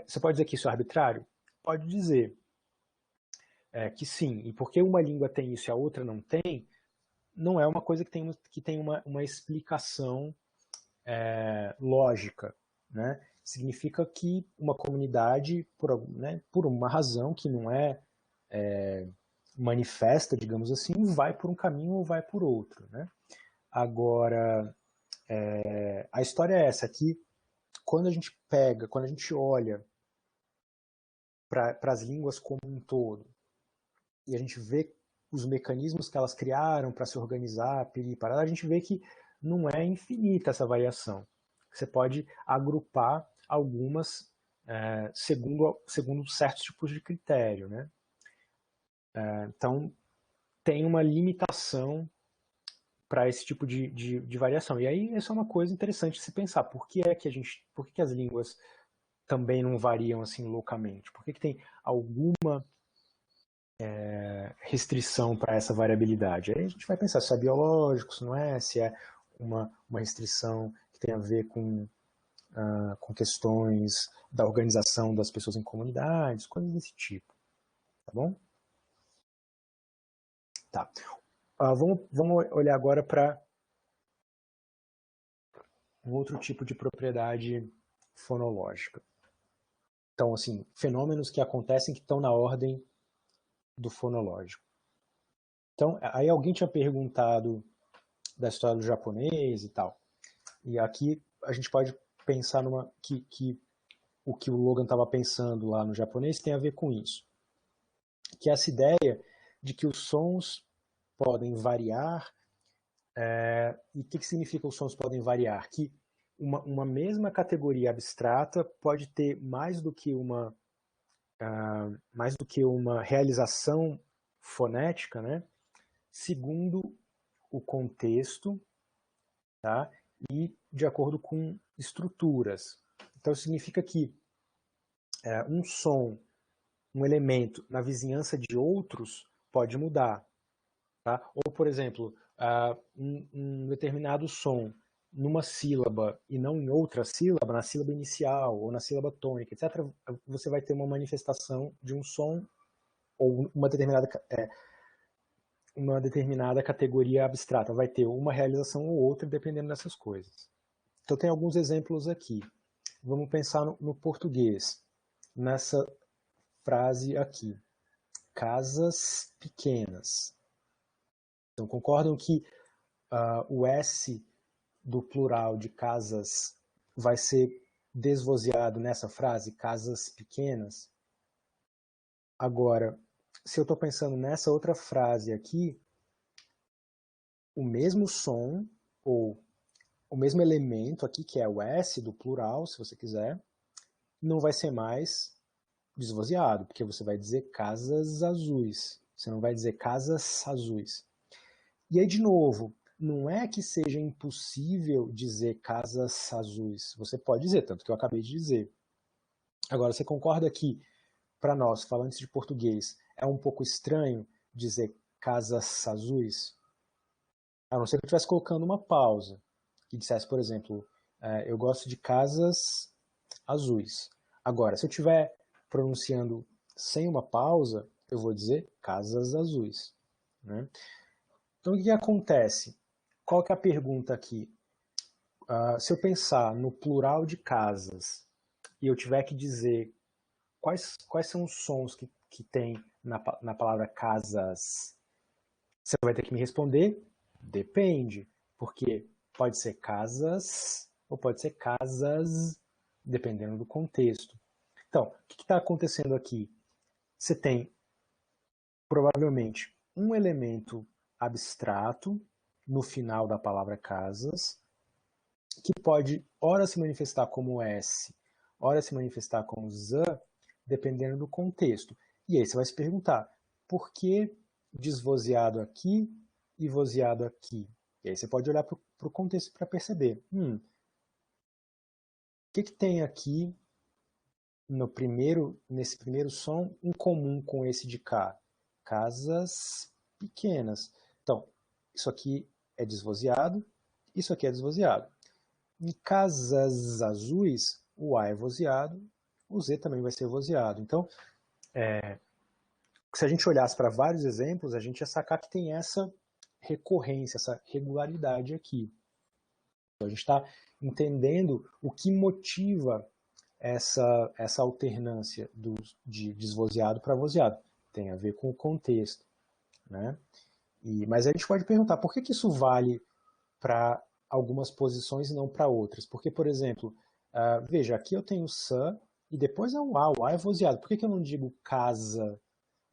Speaker 1: Você pode dizer que isso é arbitrário? Pode dizer que sim. E porque uma língua tem isso e a outra não tem, não é uma coisa que tem uma explicação lógica. Né? Significa que uma comunidade, por uma razão que não é manifesta, digamos assim, vai por um caminho ou vai por outro. Né? Agora, a história é essa, que quando a gente olha para as línguas como um todo, e a gente vê os mecanismos que elas criaram para se organizar, a gente vê que não é infinita essa variação. Você pode agrupar algumas segundo certos tipos de critério. Né? Então, tem uma limitação para esse tipo de variação. E aí, essa é uma coisa interessante de se pensar. Por que as línguas também não variam assim loucamente? Por que tem alguma restrição para essa variabilidade? Aí a gente vai pensar se é biológico, se não é, se é uma restrição que tem a ver com questões da organização das pessoas em comunidades, coisas desse tipo. Tá bom? Tá. Vamos olhar agora para um outro tipo de propriedade fonológica. Então, assim, fenômenos que acontecem que estão na ordem do fonológico. Então, aí alguém tinha perguntado da história do japonês e tal. E aqui a gente pode pensar que o que o Logan estava pensando lá no japonês tem a ver com isso. Que é essa ideia de que os sons podem variar. E o que significa os sons podem variar? Que uma mesma categoria abstrata pode ter mais do que uma realização fonética, né, segundo o contexto, tá, e de acordo com estruturas. Então significa que um som, um elemento na vizinhança de outros pode mudar. Tá? Ou, por exemplo, um determinado som numa sílaba e não em outra sílaba, na sílaba inicial ou na sílaba tônica, etc., você vai ter uma manifestação de um som ou uma determinada categoria abstrata. Vai ter uma realização ou outra, dependendo dessas coisas. Então, tem alguns exemplos aqui. Vamos pensar no português, nessa frase aqui. Casas pequenas. Então, concordam que o S do plural de casas vai ser desvozeado nessa frase, casas pequenas? Agora, se eu estou pensando nessa outra frase aqui, o mesmo som, ou o mesmo elemento aqui, que é o S do plural, se você quiser, não vai ser mais desvozeado, porque você vai dizer casas azuis. Você não vai dizer casas azuis. E aí, de novo, não é que seja impossível dizer casas azuis. Você pode dizer, tanto que eu acabei de dizer. Agora, você concorda que, para nós, falantes de português, é um pouco estranho dizer casas azuis? A não ser que eu estivesse colocando uma pausa e dissesse, por exemplo, eu gosto de casas azuis. Agora, se eu estiver pronunciando sem uma pausa, eu vou dizer casas azuis. Né? Então, o que acontece? Qual que é a pergunta aqui? Se eu pensar no plural de casas e eu tiver que dizer quais são os sons que tem na palavra casas, você vai ter que me responder, depende, porque pode ser casas ou pode ser casas, dependendo do contexto. Então, o que está acontecendo aqui? Você tem, provavelmente, um elemento abstrato no final da palavra casas, que pode, ora se manifestar como S, ora se manifestar como Z, dependendo do contexto. E aí você vai se perguntar, por que desvozeado aqui e vozeado aqui? E aí você pode olhar para o contexto para perceber. O que tem aqui nesse primeiro som em comum com esse de cá? Casas pequenas. Então, isso aqui é desvozeado, isso aqui é desvozeado. Em casas azuis, o A é vozeado, o Z também vai ser vozeado. Então, se a gente olhasse para vários exemplos, a gente ia sacar que tem essa recorrência, essa regularidade aqui. Então, a gente está entendendo o que motiva essa alternância de desvozeado para vozeado. Tem a ver com o contexto. Né? Mas a gente pode perguntar, por que isso vale para algumas posições e não para outras? Porque, por exemplo, veja, aqui eu tenho san e depois é o A é vozeado. Por que eu não digo casa?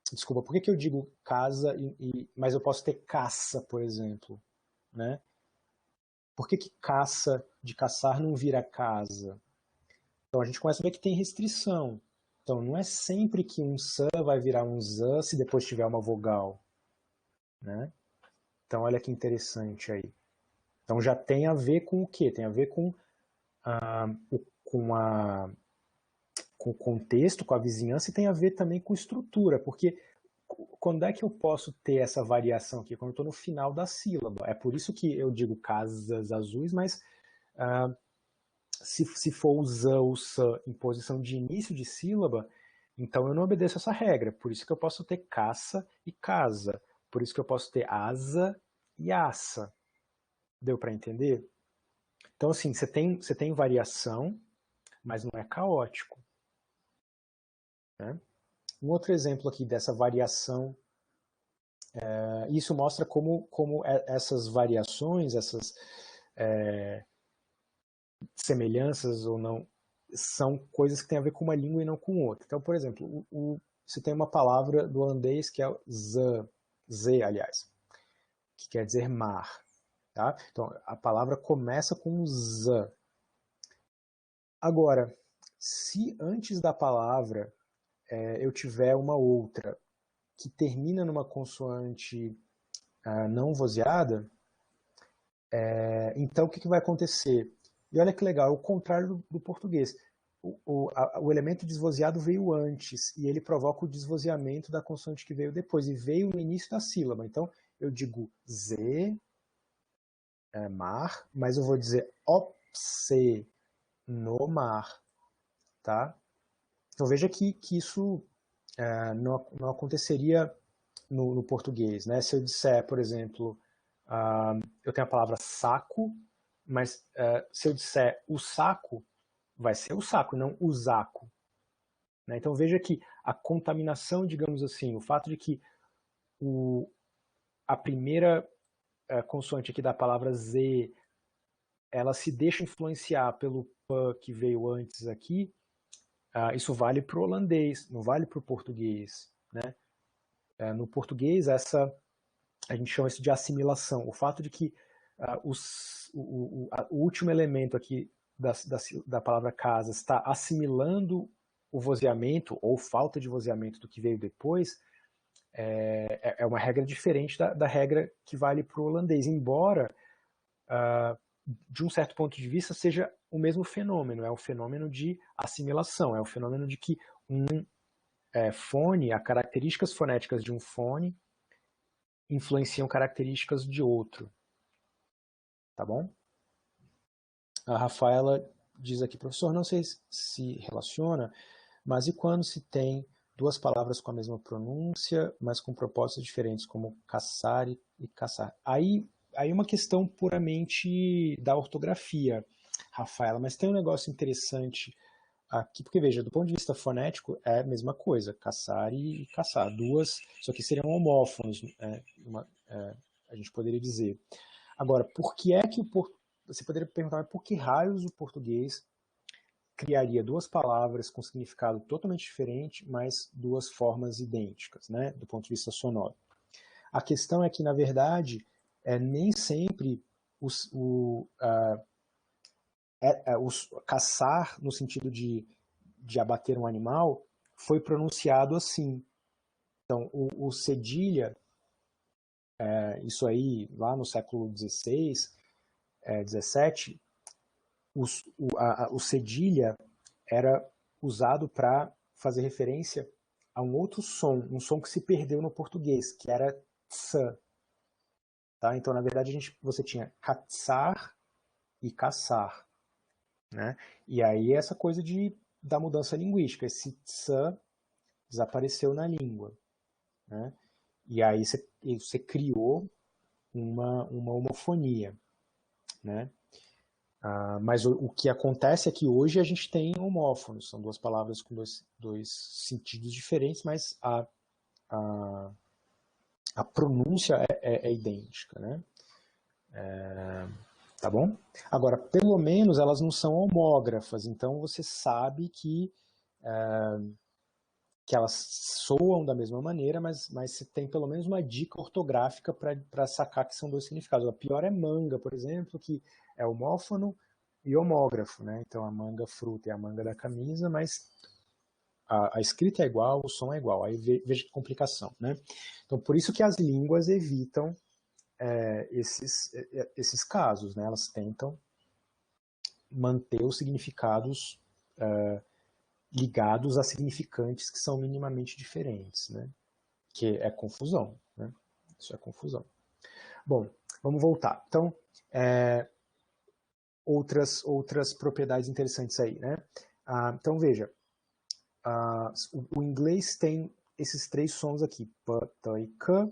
Speaker 1: Desculpa, por que eu digo casa, mas eu posso ter caça, por exemplo? Né? Por que caça, de caçar, não vira casa? Então a gente começa a ver que tem restrição. Então não é sempre que um san vai virar um zan se depois tiver uma vogal. Né? Então olha que interessante aí. Então já tem a ver com o quê? Tem a ver com o contexto, com a vizinhança, e tem a ver também com estrutura, porque quando é que eu posso ter essa variação aqui? Quando eu estou no final da sílaba. É por isso que eu digo casas azuis, mas se for usar o sa em posição de início de sílaba, então eu não obedeço essa regra. Por isso que eu posso ter caça e casa. Por isso que eu posso ter asa e aça. Deu para entender? Então, assim, você tem variação, mas não é caótico. Né? Um outro exemplo aqui dessa variação, isso mostra como essas variações, essas semelhanças ou não, são coisas que têm a ver com uma língua e não com outra. Então, por exemplo, você tem uma palavra do holandês que é o z, aliás, que quer dizer mar. Tá? Então, a palavra começa com z. Agora, se antes da palavra eu tiver uma outra que termina numa consoante não vozeada, então o que vai acontecer? E olha que legal, é o contrário do português. O elemento desvozeado veio antes e ele provoca o desvozeamento da consoante que veio depois, e veio no início da sílaba. Então, eu digo z, mar, mas eu vou dizer opse, no mar. Tá? Então veja que isso não aconteceria no português. Né? Se eu disser, por exemplo, eu tenho a palavra saco, mas se eu disser o saco, vai ser o saco, não o zaco. Né? Então veja que a contaminação, digamos assim, o fato de que a primeira consoante aqui da palavra Z, ela se deixa influenciar pelo P que veio antes aqui, isso vale para o holandês, não vale para o português. Né? No português, a gente chama isso de assimilação. O fato de que o último elemento aqui da palavra casa está assimilando o vozeamento ou falta de vozeamento do que veio depois é uma regra diferente da regra que vale para o holandês, embora de um certo ponto de vista seja o mesmo fenômeno, é o fenômeno de assimilação, é o fenômeno de que um fone, as características fonéticas de um fone influenciam características de outro. Tá bom? A Rafaela diz aqui, professor, não sei se relaciona, mas e quando se tem duas palavras com a mesma pronúncia, mas com propósitos diferentes, como caçar e caçar? Aí uma questão puramente da ortografia, Rafaela, mas tem um negócio interessante aqui, porque veja, do ponto de vista fonético é a mesma coisa, caçar e caçar, duas, isso aqui seriam homófonos, a gente poderia dizer. Agora, por que é que você poderia perguntar, por que raios o português criaria duas palavras com significado totalmente diferente, mas duas formas idênticas, né, do ponto de vista sonoro? A questão é que, na verdade, nem sempre caçar, no sentido de abater um animal, foi pronunciado assim. Então, o cedilha, isso aí, lá no século XVI, XVII, o cedilha era usado para fazer referência a um outro som, um som que se perdeu no português, que era ts. Tá? Então, na verdade, você tinha caçar e caçar. Né? E aí essa coisa da mudança linguística, esse ts desapareceu na língua. Né? E aí você criou uma homofonia. Né? Mas o que acontece é que hoje a gente tem homófonos, são duas palavras com dois sentidos diferentes, mas a pronúncia é idêntica. Né? Tá bom? Agora, pelo menos elas não são homógrafas, então você sabe que elas soam da mesma maneira, mas você tem pelo menos uma dica ortográfica para sacar que são dois significados. A pior é manga, por exemplo, que é homófono e homógrafo, né? Então a manga fruta é a manga da camisa, mas a escrita é igual, o som é igual. Aí veja que complicação, né? Então por isso que as línguas evitam esses casos, né? Elas tentam manter os significados ligados a significantes que são minimamente diferentes, né? Que é confusão, né? Isso é confusão. Bom, vamos voltar. Então, outras propriedades interessantes aí, né? Então, veja, o inglês tem esses três sons aqui, p, t e k,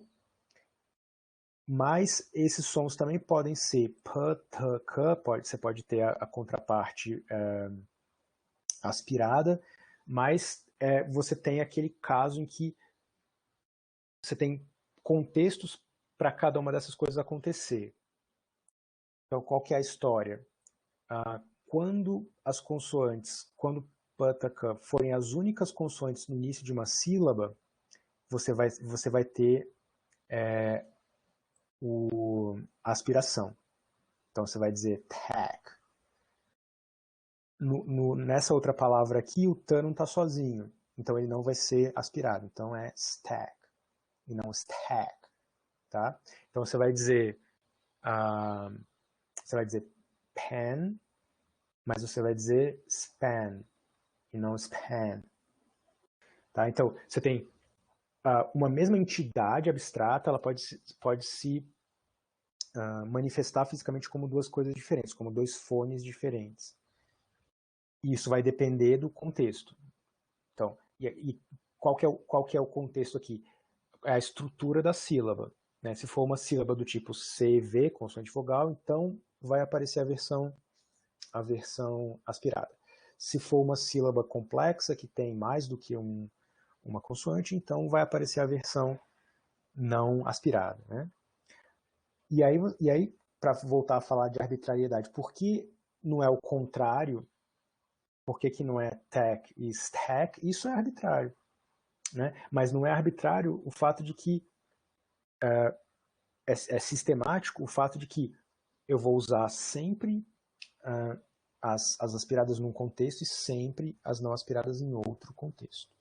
Speaker 1: mas esses sons também podem ser p, t, k, você pode ter a contraparte aspirada, mas você tem aquele caso em que você tem contextos para cada uma dessas coisas acontecer. Então, qual que é a história? Quando as consoantes, quando Pataka forem as únicas consoantes no início de uma sílaba, você vai ter a aspiração. Então você vai dizer tack. Nessa outra palavra aqui, o tan não está sozinho. Então ele não vai ser aspirado. Então é stack e não stack. Tá? Então você vai dizer pen, mas você vai dizer span e não span. Tá? Então você tem uma mesma entidade abstrata, ela pode se manifestar fisicamente como duas coisas diferentes, como dois fones diferentes. E isso vai depender do contexto. Então, e qual que é o contexto aqui? É a estrutura da sílaba. Né? Se for uma sílaba do tipo CV, consoante vogal, então vai aparecer a versão aspirada. Se for uma sílaba complexa, que tem mais do que uma consoante, então vai aparecer a versão não aspirada. Né? E aí para voltar a falar de arbitrariedade, por que não é o contrário? Por que não é tech e stack? Isso é arbitrário. Né? Mas não é arbitrário o fato de que é sistemático o fato de que eu vou usar sempre as aspiradas num contexto e sempre as não aspiradas em outro contexto.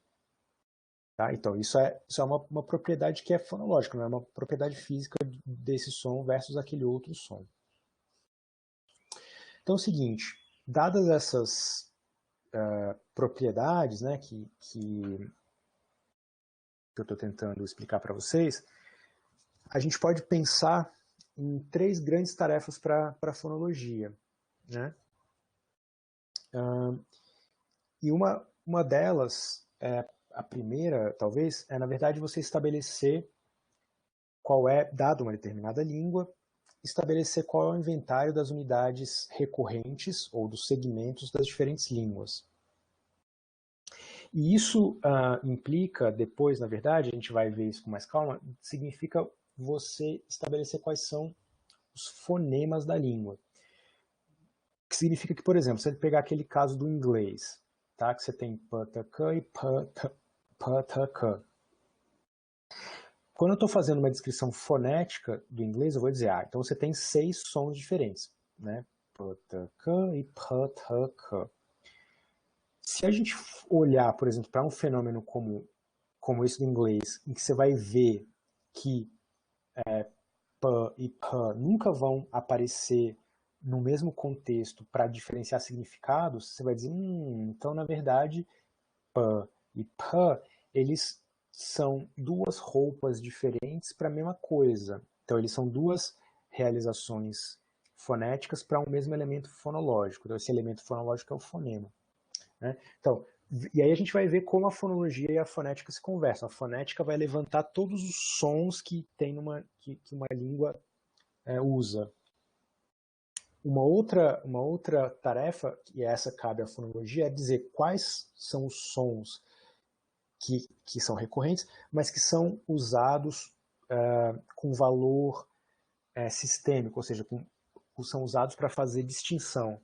Speaker 1: Tá? Então, isso é uma propriedade que é fonológica, não é uma propriedade física desse som versus aquele outro som. Então é o seguinte, dadas essas propriedades, né, que eu estou tentando explicar para vocês, a gente pode pensar em 3 grandes tarefas para a fonologia. Né? E uma delas, a primeira, talvez, é, na verdade, você estabelecer qual é, dado uma determinada língua, estabelecer qual é o inventário das unidades recorrentes ou dos segmentos das diferentes línguas. E isso implica, depois, na verdade, a gente vai ver isso com mais calma, significa você estabelecer quais são os fonemas da língua. Que significa que, por exemplo, se você pegar aquele caso do inglês, tá? Que você tem pataka e pataka. Quando eu estou fazendo uma descrição fonética do inglês, eu vou dizer, então você tem 6 sons diferentes, né? Pataka e pataka. Se a gente olhar, por exemplo, para um fenômeno como esse do inglês, em que você vai ver que p e p nunca vão aparecer no mesmo contexto para diferenciar significados, você vai dizer, então na verdade p e p, eles são 2 roupas diferentes para a mesma coisa. Então eles são 2 realizações fonéticas para um mesmo elemento fonológico. Então esse elemento fonológico é o fonema. Né? Então, e aí a gente vai ver como a fonologia e a fonética se conversam. A fonética vai levantar todos os sons que tem que uma língua usa. Uma outra tarefa, e essa cabe à fonologia, é dizer quais são os sons que são recorrentes, mas que são usados com valor sistêmico, ou seja, são usados para fazer distinção.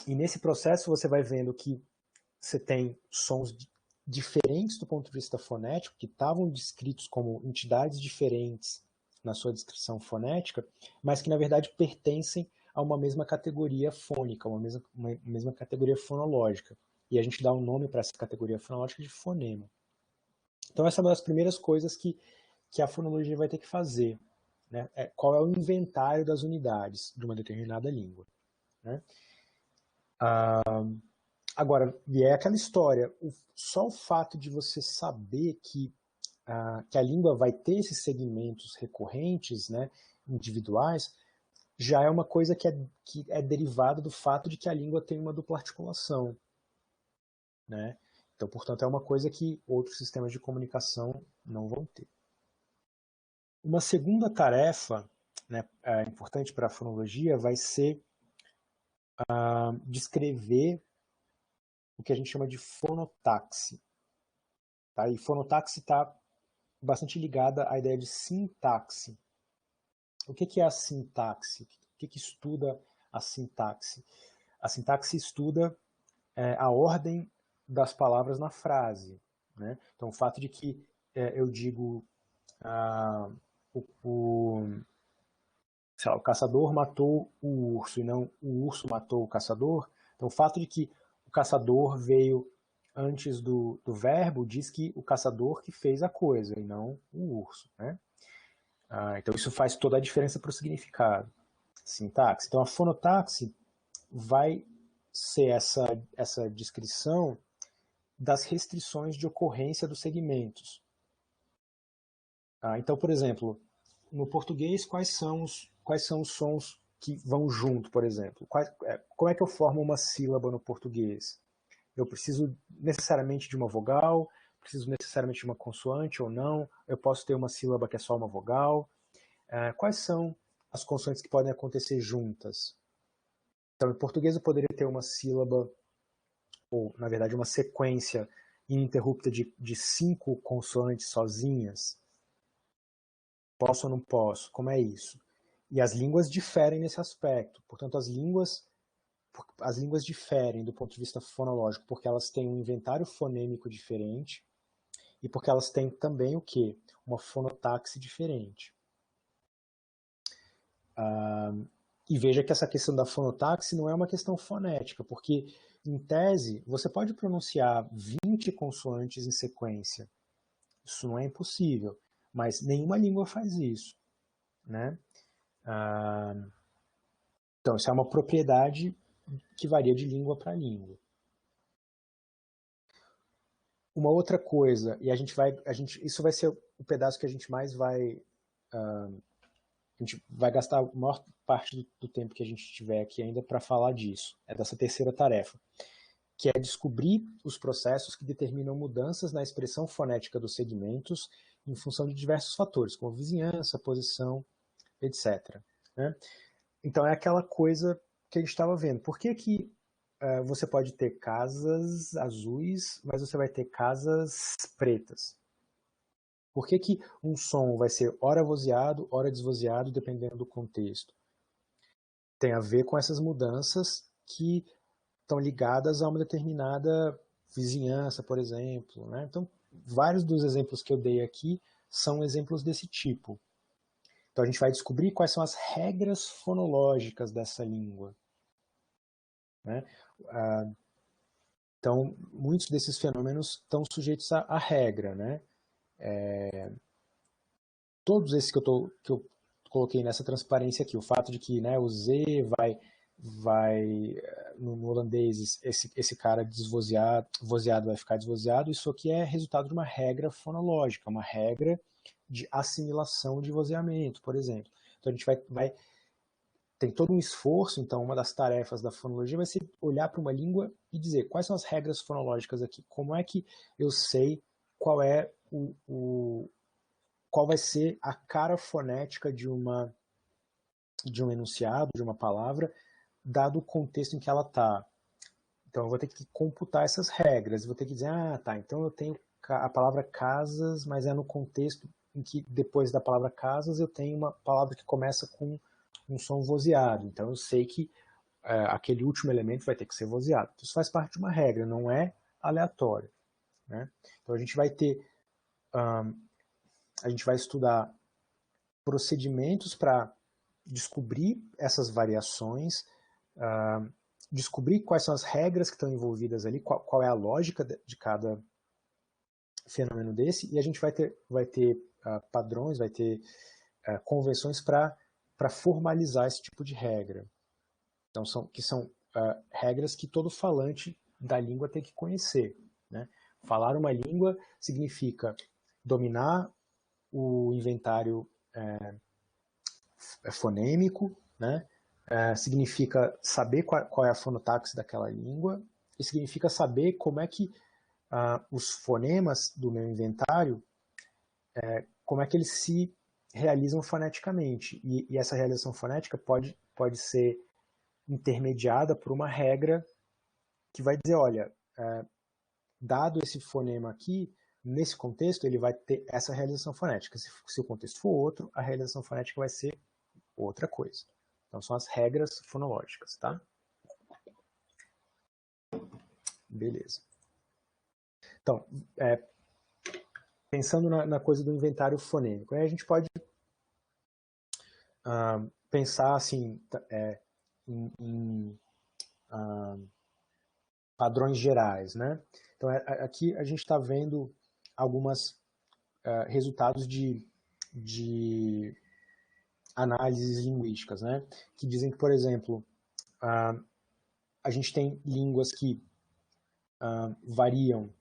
Speaker 1: E nesse processo você vai vendo que você tem sons diferentes do ponto de vista fonético, que estavam descritos como entidades diferentes na sua descrição fonética, mas que na verdade pertencem a uma mesma categoria fônica, uma mesma categoria fonológica. E a gente dá um nome para essa categoria fonológica de fonema. Então essa é uma das primeiras coisas que a fonologia vai ter que fazer. Né? Qual é o inventário das unidades de uma determinada língua. Né? Agora, e é aquela história, só o fato de você saber que a língua vai ter esses segmentos recorrentes, né, individuais, já é uma coisa que é derivada do fato de que a língua tem uma dupla articulação. Né? Então, portanto, é uma coisa que outros sistemas de comunicação não vão ter. Uma segunda tarefa, né, importante para a fonologia vai ser descrever o que a gente chama de fonotaxe. Tá? E fonotaxe está bastante ligada à ideia de sintaxe. O que é a sintaxe? O que estuda a sintaxe? A sintaxe estuda a ordem das palavras na frase. Né? Então, o fato de que eu digo sei lá, o caçador matou o urso e não o urso matou o caçador, então o fato de que o caçador veio antes do verbo diz que o caçador que fez a coisa e não o urso. Né? Então isso faz toda a diferença para o significado. Sintaxe. Então a fonotaxe vai ser essa descrição das restrições de ocorrência dos segmentos. Então, por exemplo, no português, quais são os sons que vão junto, por exemplo? Como é que eu formo uma sílaba no português? Eu preciso necessariamente de uma vogal? Preciso necessariamente de uma consoante ou não? Eu posso ter uma sílaba que é só uma vogal? Quais são as consoantes que podem acontecer juntas? Então, em português eu poderia ter uma sílaba, ou na verdade uma sequência ininterrupta de 5 consoantes sozinhas. Posso ou não posso? Como é isso? E as línguas diferem nesse aspecto. Portanto, as línguas diferem do ponto de vista fonológico, porque elas têm um inventário fonêmico diferente e porque elas têm também o quê? Uma fonotaxe diferente. E veja que essa questão da fonotaxe não é uma questão fonética, porque, em tese, você pode pronunciar 20 consoantes em sequência. Isso não é impossível, mas nenhuma língua faz isso. Né? Então, isso é uma propriedade que varia de língua para língua. Uma outra coisa, e isso vai ser o pedaço que a gente mais vai... a gente vai gastar a maior parte do tempo que a gente tiver aqui ainda para falar disso. É dessa terceira tarefa, que é descobrir os processos que determinam mudanças na expressão fonética dos segmentos em função de diversos fatores, como vizinhança, posição, etc. Né? Então é aquela coisa que a gente estava vendo. Por que você pode ter casas azuis, mas você vai ter casas pretas? Por que um som vai ser ora vozeado, ora desvozeado, dependendo do contexto? Tem a ver com essas mudanças que estão ligadas a uma determinada vizinhança, por exemplo. Né? Então, vários dos exemplos que eu dei aqui são exemplos desse tipo. Então, a gente vai descobrir quais são as regras fonológicas dessa língua. Né? Então, muitos desses fenômenos estão sujeitos à regra. Né? Todos esses que eu coloquei nessa transparência aqui, o fato de que, né, o Z vai no holandês, esse cara vozeado vai ficar desvozeado, isso aqui é resultado de uma regra fonológica, uma regra de assimilação de vozeamento, por exemplo. Então a gente tem todo um esforço, então uma das tarefas da fonologia vai ser olhar para uma língua e dizer quais são as regras fonológicas aqui, como é que eu sei qual é qual vai ser a cara fonética de um enunciado, de uma palavra, dado o contexto em que ela está. Então eu vou ter que computar essas regras, vou ter que dizer, tá, então eu tenho a palavra casas, mas é no contexto em que depois da palavra casas eu tenho uma palavra que começa com um som vozeado, então eu sei que aquele último elemento vai ter que ser vozeado. Isso faz parte de uma regra, não é aleatório. Né? Então a gente vai ter, a gente vai estudar procedimentos para descobrir essas variações, descobrir quais são as regras que estão envolvidas ali, qual é a lógica de cada fenômeno desse, e a gente vai ter padrões, vai ter convenções para formalizar esse tipo de regra. Então, são regras que todo falante da língua tem que conhecer. Né? Falar uma língua significa dominar o inventário fonêmico, né? Significa saber qual é a fonotaxe daquela língua, e significa saber como é que os fonemas do meu inventário, como é que eles se realizam foneticamente. E essa realização fonética pode ser intermediada por uma regra que vai dizer, olha, dado esse fonema aqui, nesse contexto ele vai ter essa realização fonética. Se o contexto for outro, a realização fonética vai ser outra coisa. Então são as regras fonológicas, tá? Beleza. Então, pensando na coisa do inventário fonêmico, aí a gente pode pensar assim, em padrões gerais, né? Então, aqui a gente está vendo alguns resultados de análises linguísticas, né? Que dizem que, por exemplo, a gente tem línguas que variam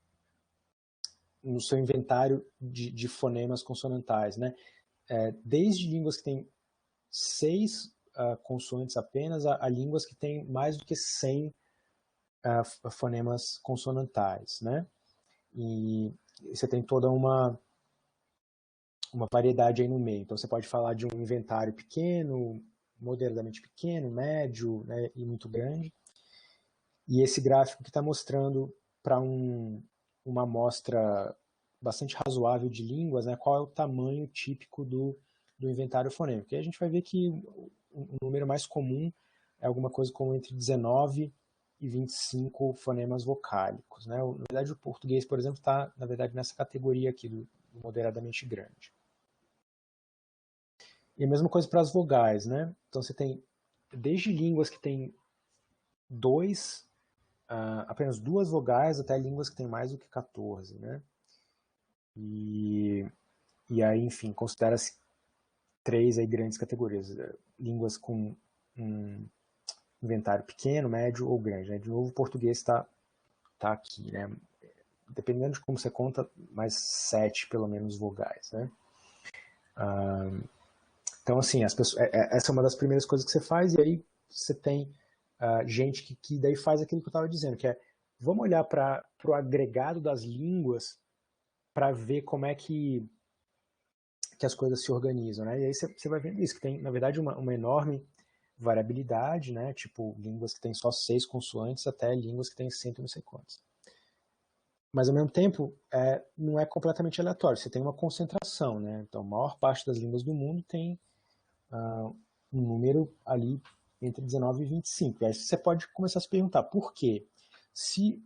Speaker 1: no seu inventário de fonemas consonantais, né? Desde línguas que têm 6 consoantes apenas a línguas que têm mais do que 100 fonemas consonantais, né? E você tem toda uma variedade aí no meio. Então você pode falar de um inventário pequeno, moderadamente pequeno, médio, né, e muito grande. E esse gráfico que está mostrando para uma amostra bastante razoável de línguas, né, qual é o tamanho típico do inventário fonêmico. E a gente vai ver que o número mais comum é alguma coisa como entre 19 e 25 fonemas vocálicos, né? Na verdade, o português, por exemplo, está, na verdade, nessa categoria aqui do moderadamente grande. E a mesma coisa para as vogais, né? Então você tem desde línguas que têm apenas 2 vogais até línguas que têm mais do que 14, né? E aí, enfim, considera-se 3 aí grandes categorias. Línguas com um inventário pequeno, médio ou grande, né? De novo, o português está aqui, né? Dependendo de como você conta, mais 7 pelo menos vogais, né? Então, assim, essa é uma das primeiras coisas que você faz, e aí você tem gente que daí faz aquilo que eu estava dizendo, que é, vamos olhar para o agregado das línguas para ver como é que as coisas se organizam, né? E aí você vai vendo isso, que tem, na verdade, uma enorme variabilidade, né? Tipo, línguas que têm só 6 consoantes até línguas que têm 100 e não sei quantos. Mas, ao mesmo tempo, não é completamente aleatório, você tem uma concentração, né? Então, a maior parte das línguas do mundo tem um número ali entre 19 e 25. E aí você pode começar a se perguntar por quê? Se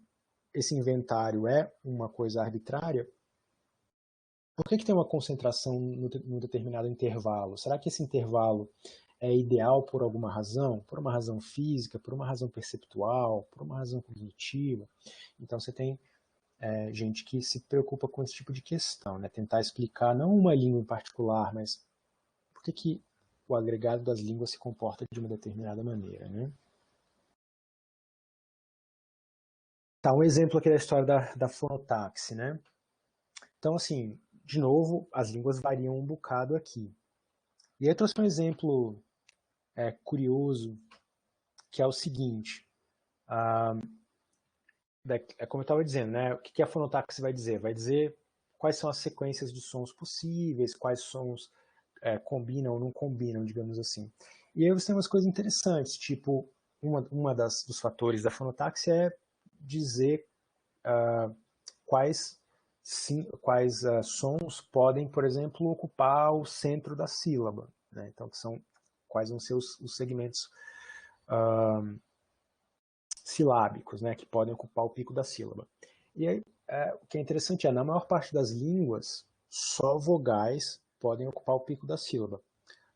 Speaker 1: esse inventário é uma coisa arbitrária, por que tem uma concentração num determinado intervalo? Será que esse intervalo é ideal por alguma razão? Por uma razão física, por uma razão perceptual, por uma razão cognitiva? Então você tem gente que se preocupa com esse tipo de questão, né? Tentar explicar não uma língua em particular, mas por que o agregado das línguas se comporta de uma determinada maneira, né? Tá, um exemplo aqui da história da fonotaxe, né? Então, assim, de novo, as línguas variam um bocado aqui. E aí eu trouxe um exemplo curioso, que é o seguinte. Como eu estava dizendo, né? O que a fonotaxe vai dizer? Vai dizer quais são as sequências de sons possíveis, quais sons combinam ou não combinam, digamos assim. E aí você tem umas coisas interessantes, tipo, dos fatores da fonotaxe é dizer quais sons podem, por exemplo, ocupar o centro da sílaba, né? Então, quais vão ser os segmentos silábicos, né, que podem ocupar o pico da sílaba. E aí, o que é interessante na maior parte das línguas, só vogais podem ocupar o pico da sílaba.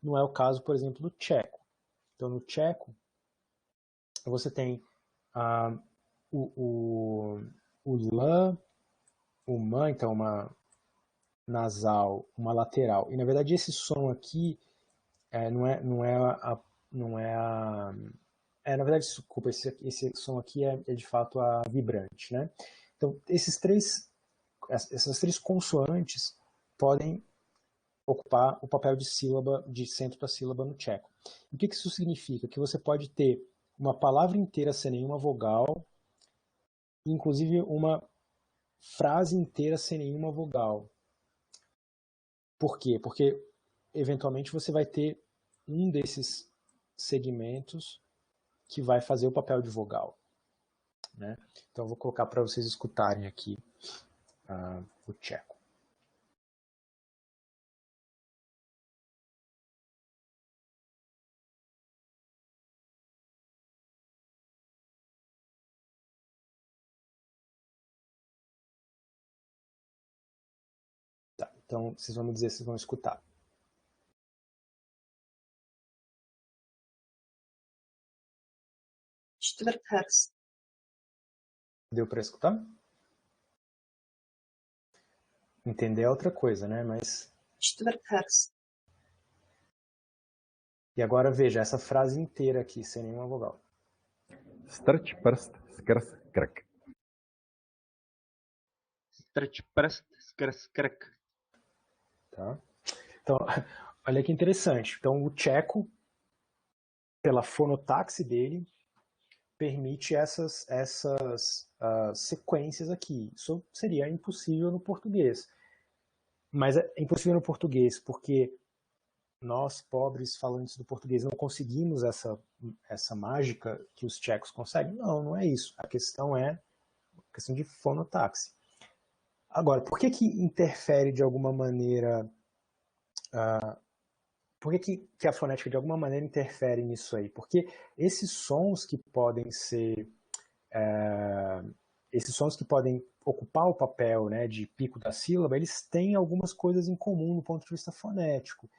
Speaker 1: Não é o caso, por exemplo, do tcheco. Então, no tcheco, você tem o lã, o mã, então uma nasal, uma lateral. E, na verdade, esse som aqui na verdade, desculpa, esse som aqui é de fato a vibrante, né? Então, essas três consoantes podem ocupar o papel de sílaba, de centro da sílaba no tcheco. O que isso significa? Que você pode ter uma palavra inteira sem nenhuma vogal, inclusive uma frase inteira sem nenhuma vogal. Por quê? Porque, eventualmente, você vai ter um desses segmentos que vai fazer o papel de vogal. né? Então eu vou colocar para vocês escutarem aqui o tcheco. Tá, então vocês vão me dizer se vão escutar.
Speaker 2: Čtvrtherz.
Speaker 1: Deu para escutar? Entender é outra coisa, né? Mas...
Speaker 2: Čtvrtherz.
Speaker 1: E agora veja essa frase inteira aqui, sem nenhuma vogal.
Speaker 3: Strč prst skrz krk.
Speaker 4: Strč prst skrz krk.
Speaker 1: Tá? Então, olha que interessante. Então, o tcheco, pela fonotaxe dele, permite essas sequências aqui. Isso seria impossível no português. Mas é impossível no português porque nós, pobres falantes do português, não conseguimos essa mágica que os tchecos conseguem? Não, não é isso. A questão é a questão de fonotaxe. Agora, por que interfere de alguma maneira... por que a fonética de alguma maneira interfere nisso aí? Porque esses sons que podem ser... esses sons que podem ocupar o papel, né, de pico da sílaba, eles têm algumas coisas em comum do ponto de vista fonético.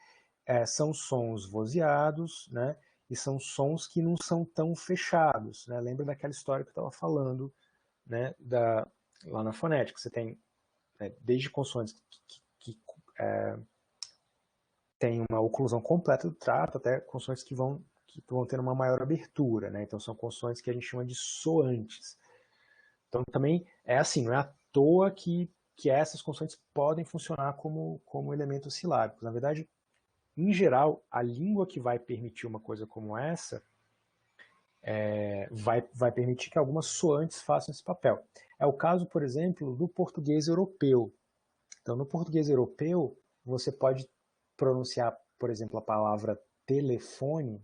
Speaker 1: São sons vozeados, né, e são sons que não são tão fechados. Né? Lembra daquela história que eu estava falando, né, lá na fonética. Você tem desde consoantes que tem uma oclusão completa do trato, até consoantes que vão ter uma maior abertura. Né? Então são consoantes que a gente chama de soantes. Então também é assim, não é à toa que essas consoantes podem funcionar como elementos silábicos. Na verdade, em geral, a língua que vai permitir uma coisa como essa vai permitir que algumas soantes façam esse papel. É o caso, por exemplo, do português europeu. Então, no português europeu, você pode pronunciar, por exemplo, a palavra telefone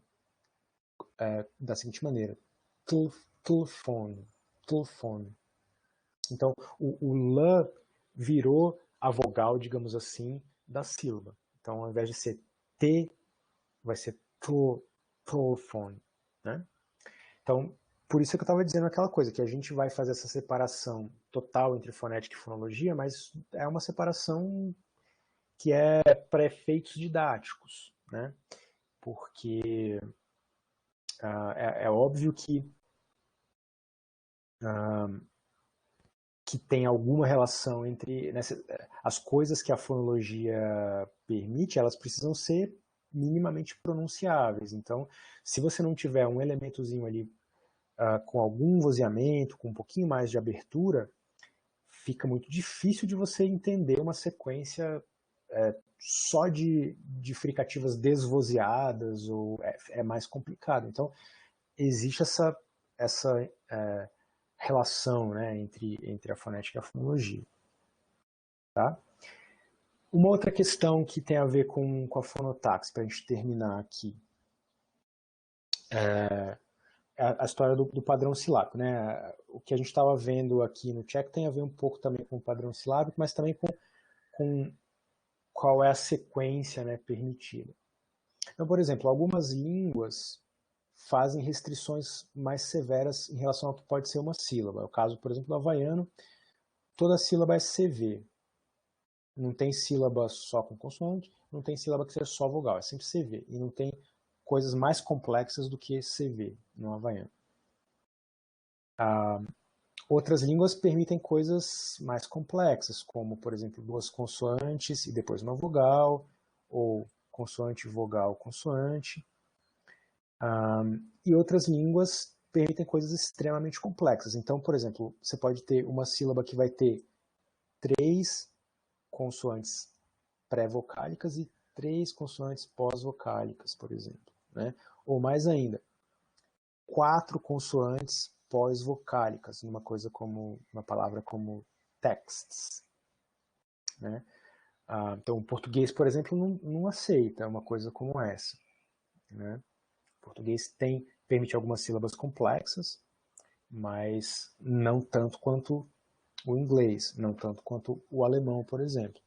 Speaker 1: da seguinte maneira: telefone, telefone. Então, o lã virou a vogal, digamos assim, da sílaba. Então, ao invés de ser T, vai ser telefone, né? Então, por isso que eu estava dizendo aquela coisa, que a gente vai fazer essa separação total entre fonética e fonologia, mas é uma separação que é para efeitos didáticos, né? Porque é óbvio que tem alguma relação entre as coisas que a fonologia permite, elas precisam ser minimamente pronunciáveis. Então, se você não tiver um elementozinho ali com algum vozeamento, com um pouquinho mais de abertura, fica muito difícil de você entender uma sequência só de fricativas desvozeadas, ou é mais complicado. Então, existe essa relação, né, entre a fonética e a fonologia. Tá? Uma outra questão que tem a ver com a fonotaxe, para a gente terminar aqui, é a história do padrão silábico. Né? O que a gente estava vendo aqui no tcheco tem a ver um pouco também com o padrão silábico, mas também com qual é a sequência, né, permitida. Então, por exemplo, algumas línguas fazem restrições mais severas em relação ao que pode ser uma sílaba. É o caso, por exemplo, do havaiano, toda sílaba é CV. Não tem sílaba só com consoante, não tem sílaba que seja só vogal, é sempre CV. E não tem coisas mais complexas do que CV no havaiano. Outras línguas permitem coisas mais complexas, como, por exemplo, duas consoantes e depois uma vogal, ou consoante, vogal, consoante. E outras línguas permitem coisas extremamente complexas. Então, por exemplo, você pode ter uma sílaba que vai ter 3 consoantes pré-vocálicas e 3 consoantes pós-vocálicas, por exemplo. Né? Ou mais ainda, 4 consoantes pós-vocálicas, uma palavra como texts. Né? Então, o português, por exemplo, não aceita uma coisa como essa. Né? O português permite algumas sílabas complexas mas não tanto quanto o inglês, não tanto quanto o alemão, por exemplo.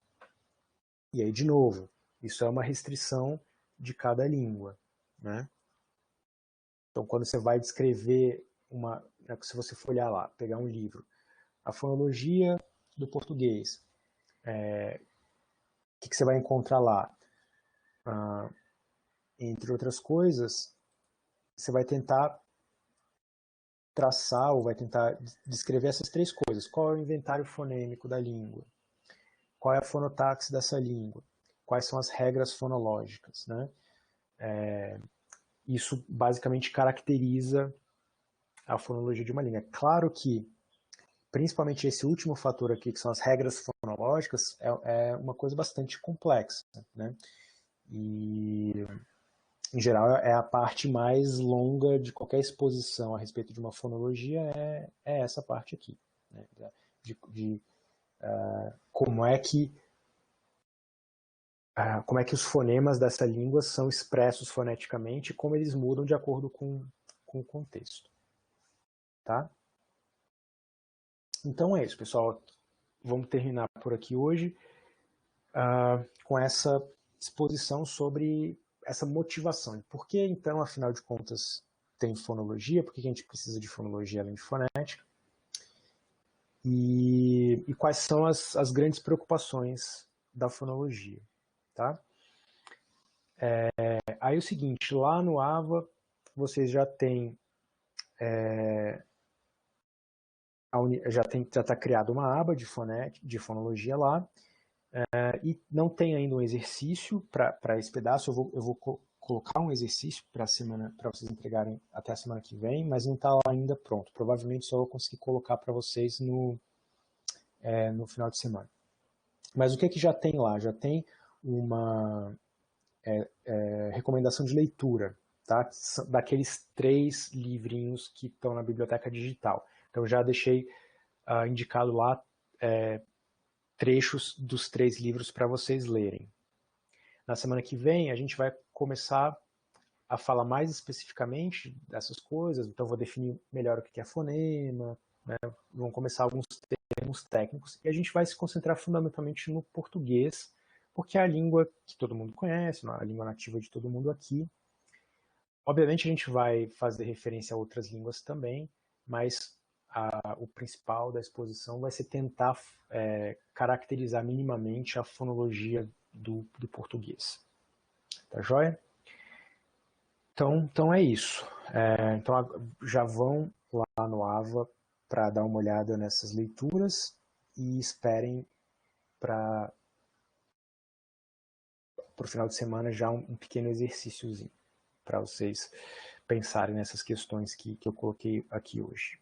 Speaker 1: E aí, de novo, isso é uma restrição de cada língua, né? Então, quando você vai descrever se você for olhar lá, pegar um livro, a fonologia do português, o que você vai encontrar lá? Entre outras coisas, você vai tentar traçar ou vai tentar descrever essas três coisas. Qual é o inventário fonêmico da língua? Qual é a fonotaxe dessa língua? Quais são as regras fonológicas, né? Isso basicamente caracteriza a fonologia de uma língua. É claro que, principalmente esse último fator aqui, que são as regras fonológicas, é uma coisa bastante complexa, né? E, em geral, é a parte mais longa de qualquer exposição a respeito de uma fonologia, é essa parte aqui, né? De como é que os fonemas dessa língua são expressos foneticamente e como eles mudam de acordo com o contexto. Tá? Então é isso, pessoal. Vamos terminar por aqui hoje com essa exposição sobre essa motivação. Por que, então, afinal de contas, tem fonologia? Por que a gente precisa de fonologia além de fonética? E quais são as grandes preocupações da fonologia? Tá? Aí é o seguinte, lá no AVA vocês já têm já está criada uma aba de fonologia lá, e não tem ainda um exercício para esse pedaço. Eu vou colocar um exercício para vocês entregarem até a semana que vem, mas não está lá ainda pronto. Provavelmente só vou conseguir colocar para vocês no final de semana. Mas o que já tem lá? Já tem uma recomendação de leitura, tá? Daqueles 3 livrinhos que estão na biblioteca digital. Então já deixei indicado lá trechos dos 3 livros para vocês lerem. Na semana que vem a gente vai começar a falar mais especificamente dessas coisas, então vou definir melhor o que é fonema, né? Vão começar alguns termos técnicos e a gente vai se concentrar fundamentalmente no português, porque é a língua que todo mundo conhece, a língua nativa de todo mundo aqui. Obviamente a gente vai fazer referência a outras línguas também, mas o principal da exposição vai ser tentar caracterizar minimamente a fonologia do português. Tá joia? Então é isso. Então já vão lá no AVA para dar uma olhada nessas leituras e esperem para o final de semana já um pequeno exercíciozinho para vocês pensarem nessas questões que eu coloquei aqui hoje.